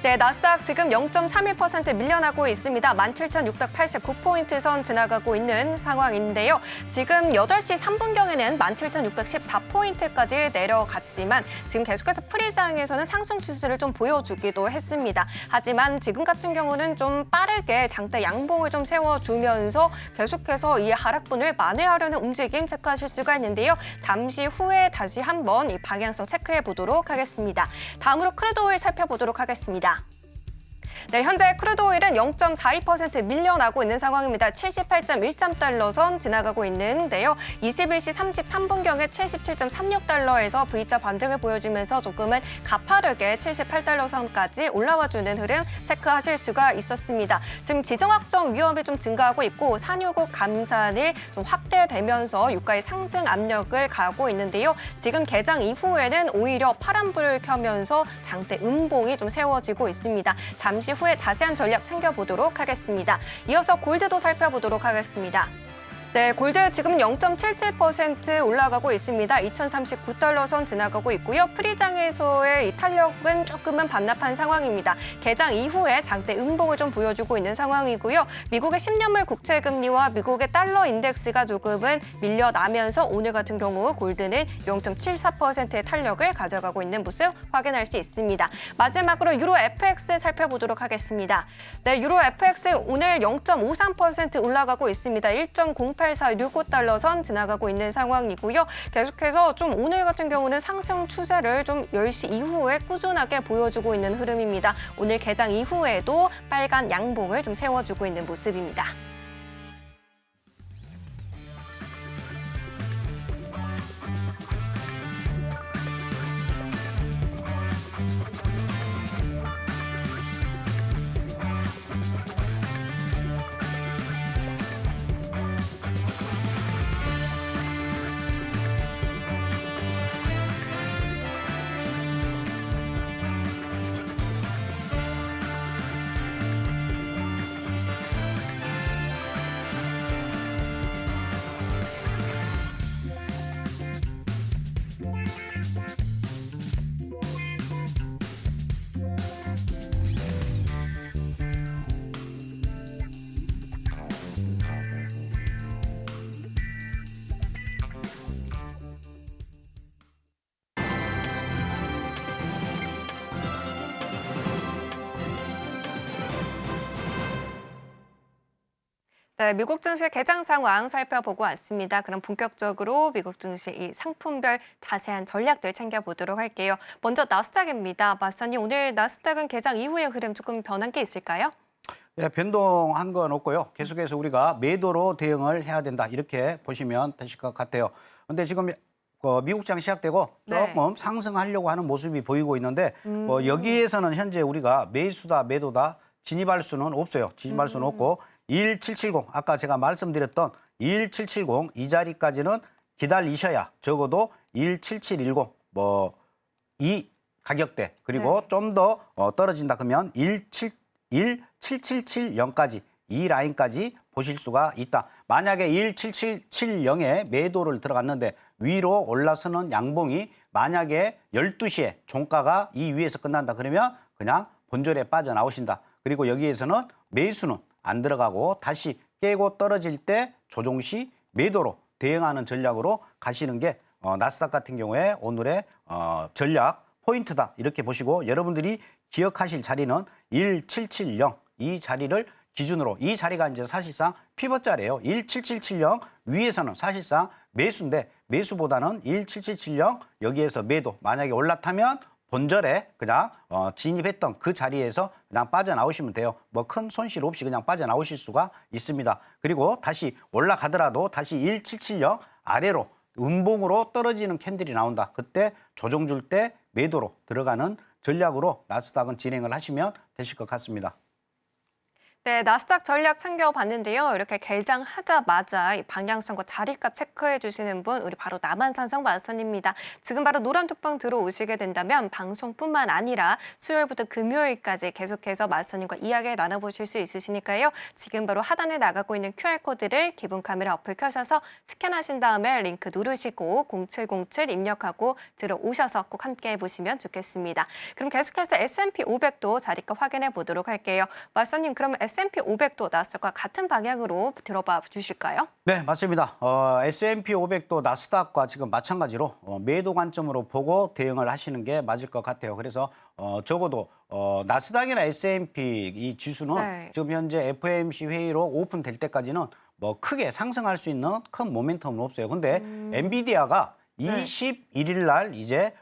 네, 나스닥 지금 0.31% 밀려나고 있습니다. 17,689포인트 선 지나가고 있는 상황인데요. 지금 8시 3분경에는 17,614포인트까지 내려갔지만 지금 계속해서 프리장에서는 상승 추세를 좀 보여주기도 했습니다. 하지만 지금 같은 경우는 좀 빠르게 장대 양봉을 좀 세워주면서 계속해서 이 하락분을 만회하려는 움직임 체크하실 수가 있는데요. 잠시 후에 다시 한번 이 방향성 체크해 보도록 하겠습니다. 다음으로 크루드 오일 살펴보도록 하겠습니다. 네, 현재 크루드 오일은 0.42% 밀려나고 있는 상황입니다. 78.13달러 선 지나가고 있는데요. 21시 33분경에 77.36달러에서 V자 반등을 보여주면서 조금은 가파르게 78달러 선까지 올라와주는 흐름 체크하실 수가 있었습니다. 지금 지정학적 위험이 좀 증가하고 있고 산유국 감산이 좀 확대되면서 유가의 상승 압력을 가하고 있는데요. 지금 개장 이후에는 오히려 파란불을 켜면서 장대 음봉이 좀 세워지고 있습니다. 잠시 후에 자세한 전략 챙겨보도록 하겠습니다. 이어서 골드도 살펴보도록 하겠습니다. 네, 골드 지금 0.77% 올라가고 있습니다. 2,039달러 선 지나가고 있고요. 프리장에서의 이 탄력은 조금은 반납한 상황입니다. 개장 이후에 장대 음봉을 좀 보여주고 있는 상황이고요. 미국의 10년물 국채 금리와 미국의 달러 인덱스가 조금은 밀려나면서 오늘 같은 경우 골드는 0.74%의 탄력을 가져가고 있는 모습 확인할 수 있습니다. 마지막으로 유로 FX 살펴보도록 하겠습니다. 네, 유로 FX 오늘 0.53% 올라가고 있습니다. 1.08465달러 선 지나가고 있는 상황이고요. 계속해서 좀 오늘 같은 경우는 상승 추세를 좀 10시 이후에 꾸준하게 보여주고 있는 흐름입니다. 오늘 개장 이후에도 빨간 양봉을 좀 세워주고 있는 모습입니다. 네, 미국 증시 개장 상황 살펴보고 왔습니다. 그럼 본격적으로 미국 증시 이 상품별 자세한 전략들 챙겨보도록 할게요. 먼저 나스닥입니다. 마스터님, 오늘 나스닥은 개장 이후의 흐름 조금 변한 게 있을까요? 예, 변동한 건 없고요. 계속해서 우리가 매도로 대응을 해야 된다. 이렇게 보시면 되실 것 같아요. 근데 지금 미국장 시작되고 네. 조금 상승하려고 하는 모습이 보이고 있는데 여기에서는 현재 우리가 매수다, 매도다 진입할 수는 없어요. 진입할 수는 없고 11770 아까 제가 말씀드렸던 11770 이 자리까지는 기다리셔야 적어도 17710 이 가격대 그리고 네. 좀 더 떨어진다 그러면 17770까지 이 라인까지 보실 수가 있다. 만약에 17770에 매도를 들어갔는데 위로 올라서는 양봉이 만약에 12시에 종가가 이 위에서 끝난다 그러면 그냥 본절에 빠져나오신다. 그리고 여기에서는 매수는 안 들어가고 다시 깨고 떨어질 때 조정 시 매도로 대응하는 전략으로 가시는 게 나스닥 같은 경우에 오늘의 전략 포인트다. 이렇게 보시고 여러분들이 기억하실 자리는 1770 이 자리를 기준으로 이 자리가 이제 사실상 피벗 자리예요. 17770 위에서는 사실상 매수인데 매수보다는 17770 여기에서 매도. 만약에 올라타면 본절에 그냥 진입했던 그 자리에서 그냥 빠져나오시면 돼요. 뭐 큰 손실 없이 그냥 빠져나오실 수가 있습니다. 그리고 다시 올라가더라도 다시 1770 아래로 음봉으로 떨어지는 캔들이 나온다. 그때 조정 줄 때 매도로 들어가는 전략으로 나스닥은 진행을 하시면 되실 것 같습니다. 네, 나스닥 전략 챙겨봤는데요. 이렇게 개장하자마자 이 방향성과 자리값 체크해 주시는 분, 우리 바로 남한산성 마스터님입니다. 지금 바로 노란 톡방 들어오시게 된다면 방송뿐만 아니라 수요일부터 금요일까지 계속해서 마스터님과 이야기 나눠보실 수 있으시니까요. 지금 바로 하단에 나가고 있는 QR코드를 기본 카메라 어플 켜셔서 스캔하신 다음에 링크 누르시고 0707 입력하고 들어오셔서 꼭 함께 해보시면 좋겠습니다. 그럼 계속해서 S&P 500도 자리값 확인해 보도록 할게요. 마스터님, 그럼 S&P 500도 나스닥과 같은 방향으로 들어봐 주실까요? 네, 맞습니다. S&P 500도 나스닥과 지금 마찬가지로 매도 관점으로 보고 대응을 하시는 게 맞을 것 같아요. 그래서 적어도 나스닥이나 S&P 이 지수는 네. 지금 현재 FOMC 회의로 오픈될 때까지는 뭐 크게 상승할 수 있는 큰 모멘텀은 없어요. 근데 엔비디아가 네. 21일 날 이제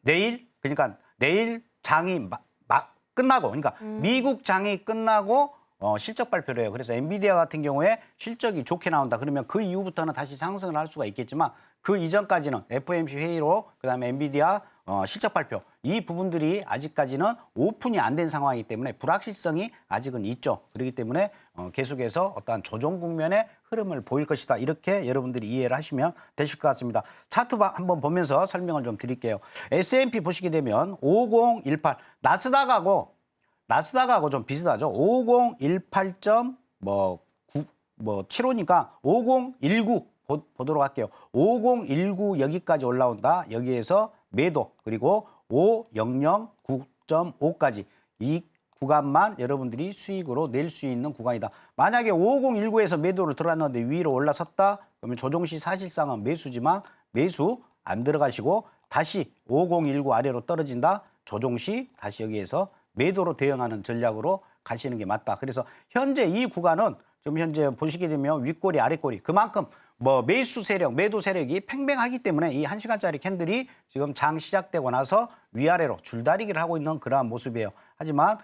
내일 그러니까 내일 장이 끝나고 그러니까 미국 장이 끝나고 실적 발표를 해요. 그래서 엔비디아 같은 경우에 실적이 좋게 나온다. 그러면 그 이후부터는 다시 상승을 할 수가 있겠지만 그 이전까지는 FOMC 회의로 그다음에 엔비디아 실적 발표 이 부분들이 아직까지는 오픈이 안 된 상황이기 때문에 불확실성이 아직은 있죠. 그렇기 때문에 계속해서 어떠한 조정 국면의 흐름을 보일 것이다. 이렇게 여러분들이 이해를 하시면 되실 것 같습니다. 차트 한번 보면서 설명을 좀 드릴게요. S&P 보시게 되면 5018 나스닥하고 좀 비슷하죠. 5018.75니까 5019 보도록 할게요. 5019 여기까지 올라온다. 여기에서 매도 그리고 5009.5까지 이 구간만 여러분들이 수익으로 낼 수 있는 구간이다. 만약에 5019에서 매도를 들어갔는데 위로 올라섰다. 그러면 조정 시 사실상은 매수지만 매수 안 들어가시고 다시 5019 아래로 떨어진다. 조정 시 다시 여기에서 매도로 대응하는 전략으로 가시는 게 맞다. 그래서 현재 이 구간은 지금 현재 보시게 되면 윗꼬리 아랫꼬리 그만큼 뭐 매수 세력, 매도 세력이 팽팽하기 때문에 이 1시간짜리 캔들이 지금 장 시작되고 나서 위아래로 줄다리기를 하고 있는 그러한 모습이에요. 하지만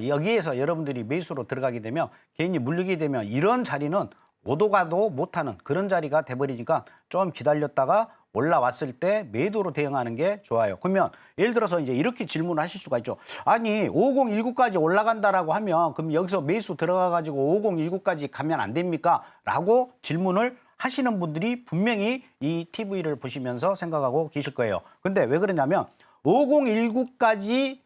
여기에서 여러분들이 매수로 들어가게 되면 괜히 물리게 되면 이런 자리는 오도 가도 못하는 그런 자리가 돼버리니까 좀 기다렸다가 올라왔을 때 매도로 대응하는 게 좋아요. 그러면 예를 들어서 이제 이렇게 질문을 하실 수가 있죠. 아니 5019까지 올라간다라고 하면 그럼 여기서 매수 들어가가지고 5019까지 가면 안 됩니까? 라고 질문을 하시는 분들이 분명히 이 TV를 보시면서 생각하고 계실 거예요. 근데 왜 그러냐면 5019까지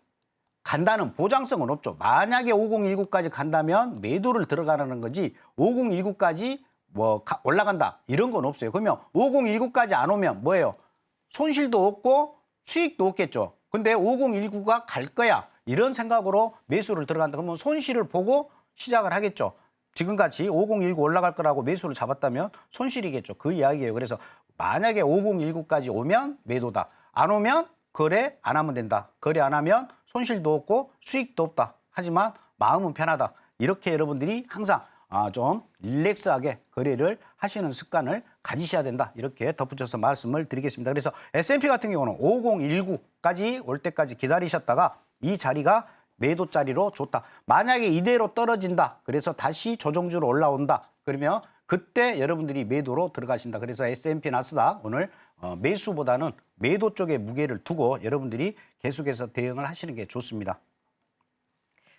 간다는 보장성은 없죠. 만약에 5019까지 간다면 매도를 들어가라는 거지 5019까지 뭐 올라간다 이런 건 없어요. 그러면 5019까지 안 오면 뭐예요? 손실도 없고 수익도 없겠죠. 근데 5019가 갈 거야 이런 생각으로 매수를 들어간다. 그러면 손실을 보고 시작을 하겠죠. 지금같이 5019 올라갈 거라고 매수를 잡았다면 손실이겠죠. 그 이야기예요. 그래서 만약에 5019까지 오면 매도다. 안 오면 거래 안 하면 된다. 거래 안 하면 손실도 없고 수익도 없다. 하지만 마음은 편하다. 이렇게 여러분들이 항상 좀 릴렉스하게 거래를 하시는 습관을 가지셔야 된다. 이렇게 덧붙여서 말씀을 드리겠습니다. 그래서 S&P 같은 경우는 5019까지 올 때까지 기다리셨다가 이 자리가 매도 자리로 좋다. 만약에 이대로 떨어진다. 그래서 다시 조정주로 올라온다. 그러면 그때 여러분들이 매도로 들어가신다. 그래서 S&P 나스닥 오늘 매수보다는 매도 쪽에 무게를 두고 여러분들이 계속해서 대응을 하시는 게 좋습니다.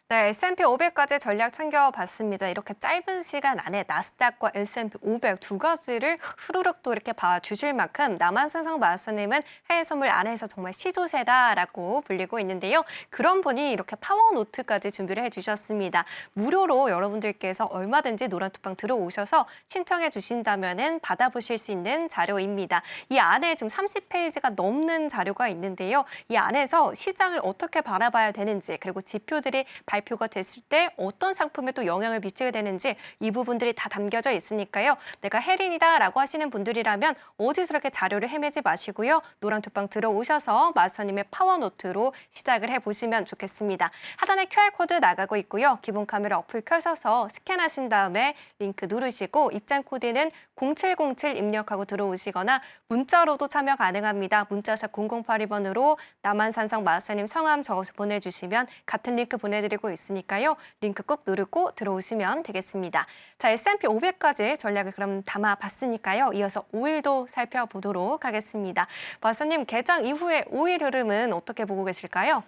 네, S&P 500까지 전략 챙겨봤습니다. 이렇게 짧은 시간 안에 나스닥과 S&P 500 두 가지를 후루룩 또 이렇게 봐주실 만큼 남한산성 마스터님은 해외 선물 안에서 정말 시조세다라고 불리고 있는데요. 그런 분이 이렇게 파워노트까지 준비를 해주셨습니다. 무료로 여러분들께서 얼마든지 노란투방 들어오셔서 신청해 주신다면 받아보실 수 있는 자료입니다. 이 안에 지금 30페이지가 넘는 자료가 있는데요. 이 안에서 시장을 어떻게 바라봐야 되는지 그리고 지표들이 발표가 됐을 때 어떤 상품에 또 영향을 미치게 되는지 이 부분들이 다 담겨져 있으니까요. 내가 혜린이다라고 하시는 분들이라면 어디서 이렇게 자료를 헤매지 마시고요. 노란투방 들어오셔서 마스터님의 파워노트로 시작을 해보시면 좋겠습니다. 하단에 QR코드 나가고 있고요. 기본 카메라 어플 켜셔서 스캔하신 다음에 링크 누르시고 입장 코드는 0707 입력하고 들어오시거나 문자로도 참여 가능합니다. 문자샵 0082번으로 남한산성 마스터님 성함 적어서 보내주시면 같은 링크 보내드리고 있으니까요. 링크 꾹 누르고 들어오시면 되겠습니다. 자, S&P 500까지 전략을 그럼 담아봤으니까요. 이어서 5일도 살펴보도록 하겠습니다. 마스터님, 개장 이후에 5일 흐름은 어떻게 보고 계실까요?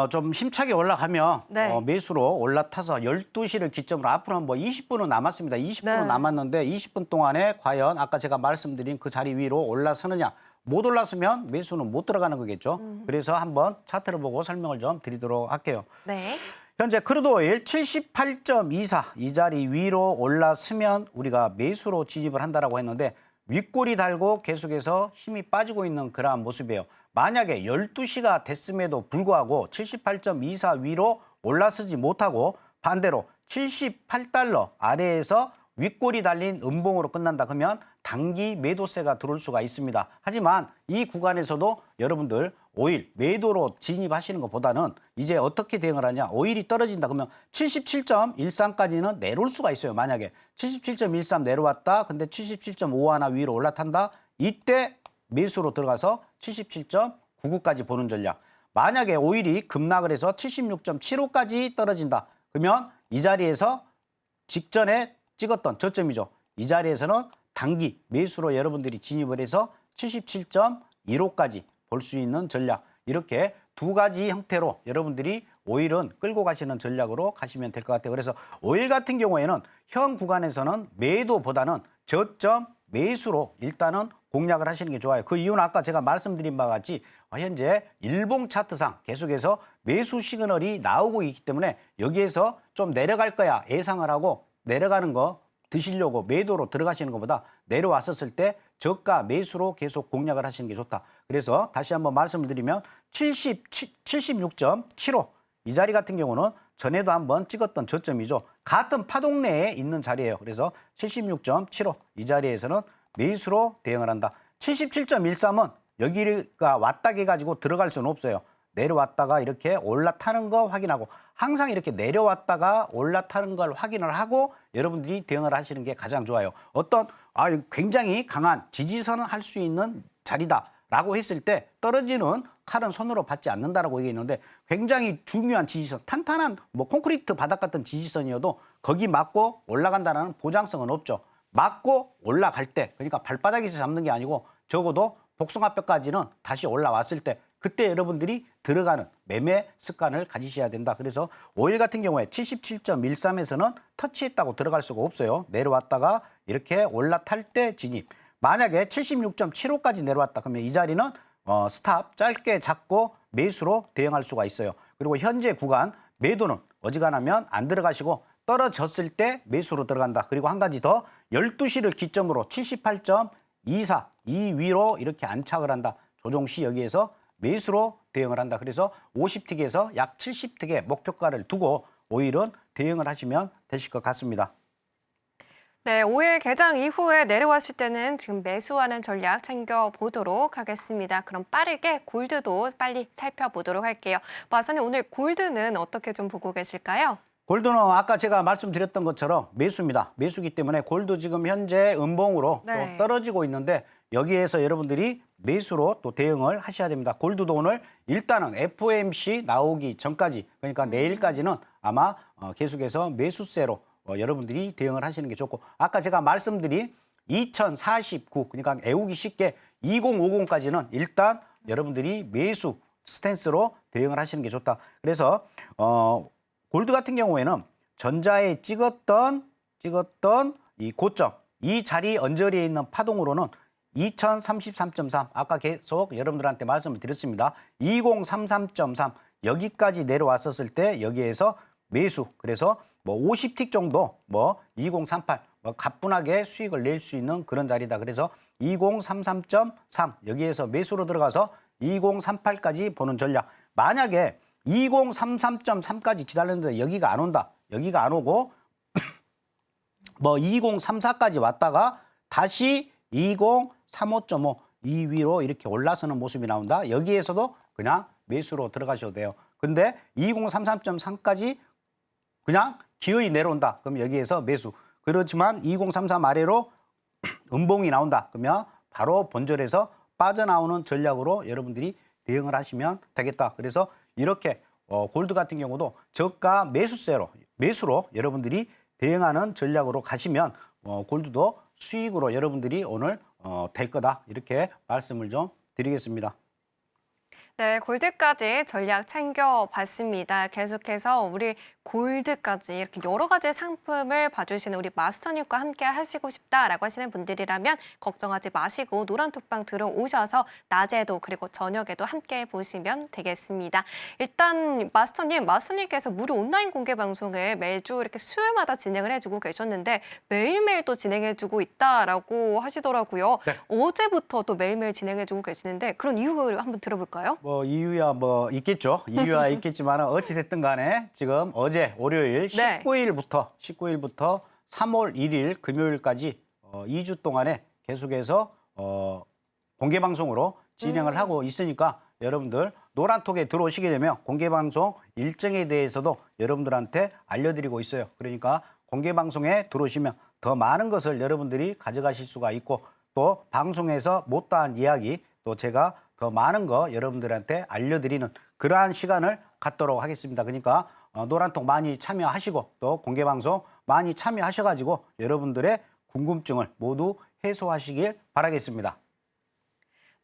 좀 힘차게 올라가면 네. 매수로 올라타서 12시를 기점으로 앞으로는 뭐 20분은 남았습니다. 20분 네. 남았는데 20분 동안에 과연 아까 제가 말씀드린 그 자리 위로 올라서느냐. 못 올랐으면 매수는 못 들어가는 거겠죠. 그래서 한번 차트를 보고 설명을 좀 드리도록 할게요. 네. 현재 크루드 오일 78.24 이 자리 위로 올랐으면 우리가 매수로 진입을 한다라고 했는데 윗골이 달고 계속해서 힘이 빠지고 있는 그러한 모습이에요. 만약에 12시가 됐음에도 불구하고 78.24 위로 올라서지 못하고 반대로 78달러 아래에서 윗골이 달린 음봉으로 끝난다 그러면 단기 매도세가 들어올 수가 있습니다. 하지만 이 구간에서도 여러분들 오일 매도로 진입하시는 것보다는 이제 어떻게 대응을 하냐. 오일이 떨어진다 그러면 77.13까지는 내려올 수가 있어요. 만약에 77.13 내려왔다. 근데 77.5 하나 위로 올라탄다. 이때 매수로 들어가서 77.99까지 보는 전략. 만약에 오일이 급락을 해서 76.75까지 떨어진다. 그러면 이 자리에서 직전에 찍었던 저점이죠. 이 자리에서는 단기 매수로 여러분들이 진입을 해서 77.15까지 볼 수 있는 전략. 이렇게 두 가지 형태로 여러분들이 오일은 끌고 가시는 전략으로 가시면 될 것 같아요. 그래서 오일 같은 경우에는 현 구간에서는 매도보다는 저점 매수로 일단은 공략을 하시는 게 좋아요. 그 이유는 아까 제가 말씀드린 바와 같이 현재 일봉 차트상 계속해서 매수 시그널이 나오고 있기 때문에 여기에서 좀 내려갈 거야 예상을 하고 내려가는 거 드시려고 매도로 들어가시는 것보다 내려왔었을 때 저가 매수로 계속 공략을 하시는 게 좋다. 그래서 다시 한번 말씀을 드리면 76.75 이 자리 같은 경우는 전에도 한번 찍었던 저점이죠. 같은 파동 내에 있는 자리예요. 그래서 76.75 이 자리에서는 매수로 대응을 한다. 77.13은 여기가 왔다 해가지고 들어갈 수는 없어요. 내려왔다가 이렇게 올라타는 거 확인하고 항상 이렇게 내려왔다가 올라타는 걸 확인을 하고 여러분들이 대응을 하시는 게 가장 좋아요. 어떤 굉장히 강한 지지선을 할 수 있는 자리다라고 했을 때 떨어지는 칼은 손으로 받지 않는다라고 얘기했는데 굉장히 중요한 지지선, 탄탄한 뭐 콘크리트 바닥 같은 지지선이어도 거기 맞고 올라간다는 보장성은 없죠. 맞고 올라갈 때, 그러니까 발바닥에서 잡는 게 아니고 적어도 복숭아뼈까지는 다시 올라왔을 때 그때 여러분들이 들어가는 매매 습관을 가지셔야 된다. 그래서 오일 같은 경우에 77.13에서는 터치했다고 들어갈 수가 없어요. 내려왔다가 이렇게 올라탈 때 진입. 만약에 76.75까지 내려왔다 그러면 이 자리는 스탑 짧게 잡고 매수로 대응할 수가 있어요. 그리고 현재 구간 매도는 어지간하면 안 들어가시고 떨어졌을 때 매수로 들어간다. 그리고 한 가지 더 12시를 기점으로 78.24 이 위로 이렇게 안착을 한다. 조정 시 여기에서 매수로 대응을 한다. 그래서 50틱에서 약 70틱의 목표가를 두고 오일은 대응을 하시면 되실 것 같습니다. 네, 5일 개장 이후에 내려왔을 때는 지금 매수하는 전략 챙겨보도록 하겠습니다. 그럼 빠르게 골드도 빨리 살펴보도록 할게요. 마선님 오늘 골드는 어떻게 좀 보고 계실까요? 골드는 아까 제가 말씀드렸던 것처럼 매수입니다. 매수기 때문에 골드 지금 현재 음봉으로 네. 또 떨어지고 있는데 여기에서 여러분들이 매수로 또 대응을 하셔야 됩니다. 골드도 오늘 일단은 FOMC 나오기 전까지 그러니까 내일까지는 아마 계속해서 매수세로 여러분들이 대응을 하시는 게 좋고 아까 제가 말씀드린 2049 그러니까 애우기 쉽게 2050까지는 일단 여러분들이 매수 스탠스로 대응을 하시는 게 좋다. 그래서 골드 같은 경우에는 전자에 찍었던 이 고점, 이 자리 언저리에 있는 파동으로는 2033.3 아까 계속 여러분들한테 말씀을 드렸습니다. 2033.3 여기까지 내려왔었을 때 여기에서 매수 그래서 뭐 50틱 정도 뭐 2038 가뿐하게 수익을 낼 수 있는 그런 자리다. 그래서 2033.3 여기에서 매수로 들어가서 2038까지 보는 전략. 만약에 2033.3까지 기다렸는데 여기가 안 온다. 여기가 안 오고 뭐 2034까지 왔다가 다시 2035.5 이 위로 이렇게 올라서는 모습이 나온다. 여기에서도 그냥 매수로 들어가셔도 돼요. 근데 2033.3까지 그냥 기어이 내려온다. 그럼 여기에서 매수. 그렇지만 2033 아래로 음봉이 나온다. 그러면 바로 본절에서 빠져나오는 전략으로 여러분들이 대응을 하시면 되겠다. 그래서 이렇게 골드 같은 경우도 저가 매수로 여러분들이 대응하는 전략으로 가시면 골드도 수익으로 여러분들이 오늘 될 거다. 이렇게 말씀을 좀 드리겠습니다. 네, 골드까지 전략 챙겨봤습니다. 계속해서 우리 골드까지 이렇게 여러 가지 상품을 봐주시는 우리 마스터님과 함께 하시고 싶다라고 하시는 분들이라면 걱정하지 마시고 노란톡방 들어오셔서 낮에도 그리고 저녁에도 함께 보시면 되겠습니다. 일단 마스터님께서 무료 온라인 공개 방송을 매주 이렇게 수요일마다 진행을 해주고 계셨는데 매일매일 또 진행해주고 있다라고 하시더라고요. 네. 어제부터 또 매일매일 진행해주고 계시는데 그런 이유를 한번 들어볼까요? 뭐 이유야 뭐 있겠죠. 이유야 있겠지만 어찌 됐든 간에 지금 어제 월요일 네. 19일부터 3월 1일 금요일까지 2주 동안에 계속해서 공개 방송으로 진행을 하고 있으니까 여러분들 노란톡에 들어오시게 되면 공개 방송 일정에 대해서도 여러분들한테 알려드리고 있어요. 그러니까 공개 방송에 들어오시면 더 많은 것을 여러분들이 가져가실 수가 있고 또 방송에서 못다한 이야기 또 제가 더 많은 거 여러분들한테 알려드리는 그러한 시간을 갖도록 하겠습니다. 그러니까 노란톡 많이 참여하시고 또 공개방송 많이 참여하셔가지고 여러분들의 궁금증을 모두 해소하시길 바라겠습니다.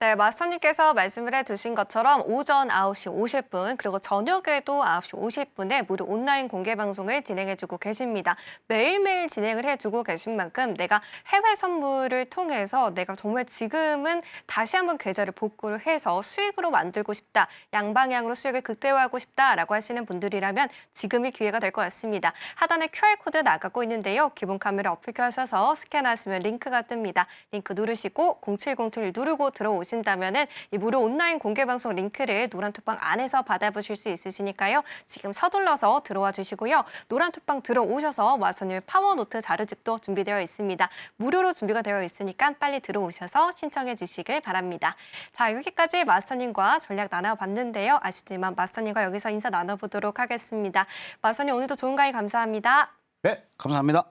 네, 마스터님께서 말씀을 해주신 것처럼 오전 9시 50분 그리고 저녁에도 9시 50분에 무료 온라인 공개 방송을 진행해주고 계십니다. 매일매일 진행을 해주고 계신 만큼 내가 해외 선물을 통해서 내가 정말 지금은 다시 한번 계좌를 복구를 해서 수익으로 만들고 싶다. 양방향으로 수익을 극대화하고 싶다라고 하시는 분들이라면 지금이 기회가 될 것 같습니다. 하단에 QR코드 나가고 있는데요. 기본 카메라 어플 켜셔서 스캔하시면 링크가 뜹니다. 링크 누르시고 0707 누르고 들어오시면 다면은 이 무료 온라인 공개 방송 링크를 노란톡방 안에서 받아보실 수 있으시니까요. 지금 서둘러서 들어와 주시고요. 노란톡방 들어오셔서 마스터님의 파워노트 자료집도 준비되어 있습니다. 무료로 준비가 되어 있으니까 빨리 들어오셔서 신청해 주시길 바랍니다. 자, 여기까지 마스터님과 전략 나눠봤는데요. 아쉽지만 마스터님과 여기서 인사 나눠보도록 하겠습니다. 마스터님 오늘도 좋은 강의 감사합니다. 네, 감사합니다.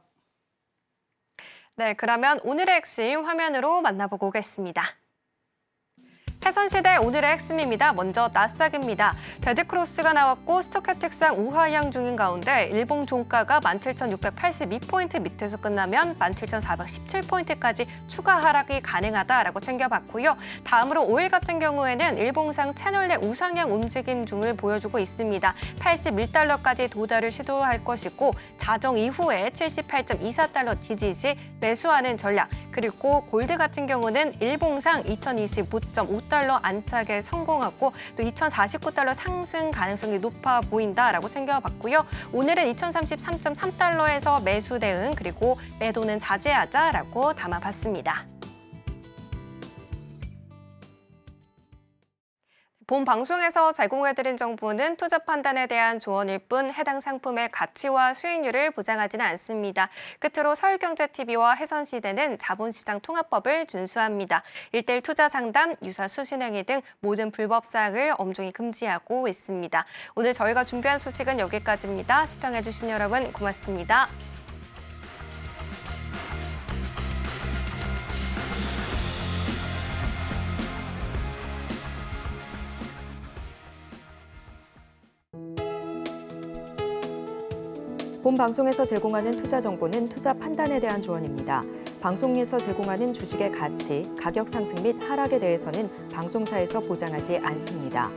네, 그러면 오늘의 핵심 화면으로 만나보고 오겠습니다. 해선시대 오늘의 핵심입니다. 먼저 나스닥입니다. 데드크로스가 나왔고 스토캐틱상 우하향 중인 가운데 일봉 종가가 17,682포인트 밑에서 끝나면 17,417포인트까지 추가 하락이 가능하다라고 챙겨봤고요. 다음으로 오일 같은 경우에는 일봉상 채널 내 우상향 움직임 중을 보여주고 있습니다. 81달러까지 도달을 시도할 것이고 자정 이후에 78.24달러 지지 시 매수하는 전략 그리고 골드 같은 경우는 일봉상 2025.5달러 안착에 성공하고 또 2049달러 상승 가능성이 높아 보인다라고 챙겨봤고요. 오늘은 2033.3달러에서 매수 대응 그리고 매도는 자제하자라고 담아봤습니다. 본 방송에서 제공해드린 정보는 투자 판단에 대한 조언일 뿐 해당 상품의 가치와 수익률을 보장하지는 않습니다. 끝으로 서울경제TV와 해선시대는 자본시장 통합법을 준수합니다. 1:1 투자 상담, 유사 수신행위 등 모든 불법 사항을 엄중히 금지하고 있습니다. 오늘 저희가 준비한 소식은 여기까지입니다. 시청해주신 여러분 고맙습니다. 본 방송에서 제공하는 투자 정보는 투자 판단에 대한 조언입니다. 방송에서 제공하는 주식의 가치, 가격 상승 및 하락에 대해서는 방송사에서 보장하지 않습니다.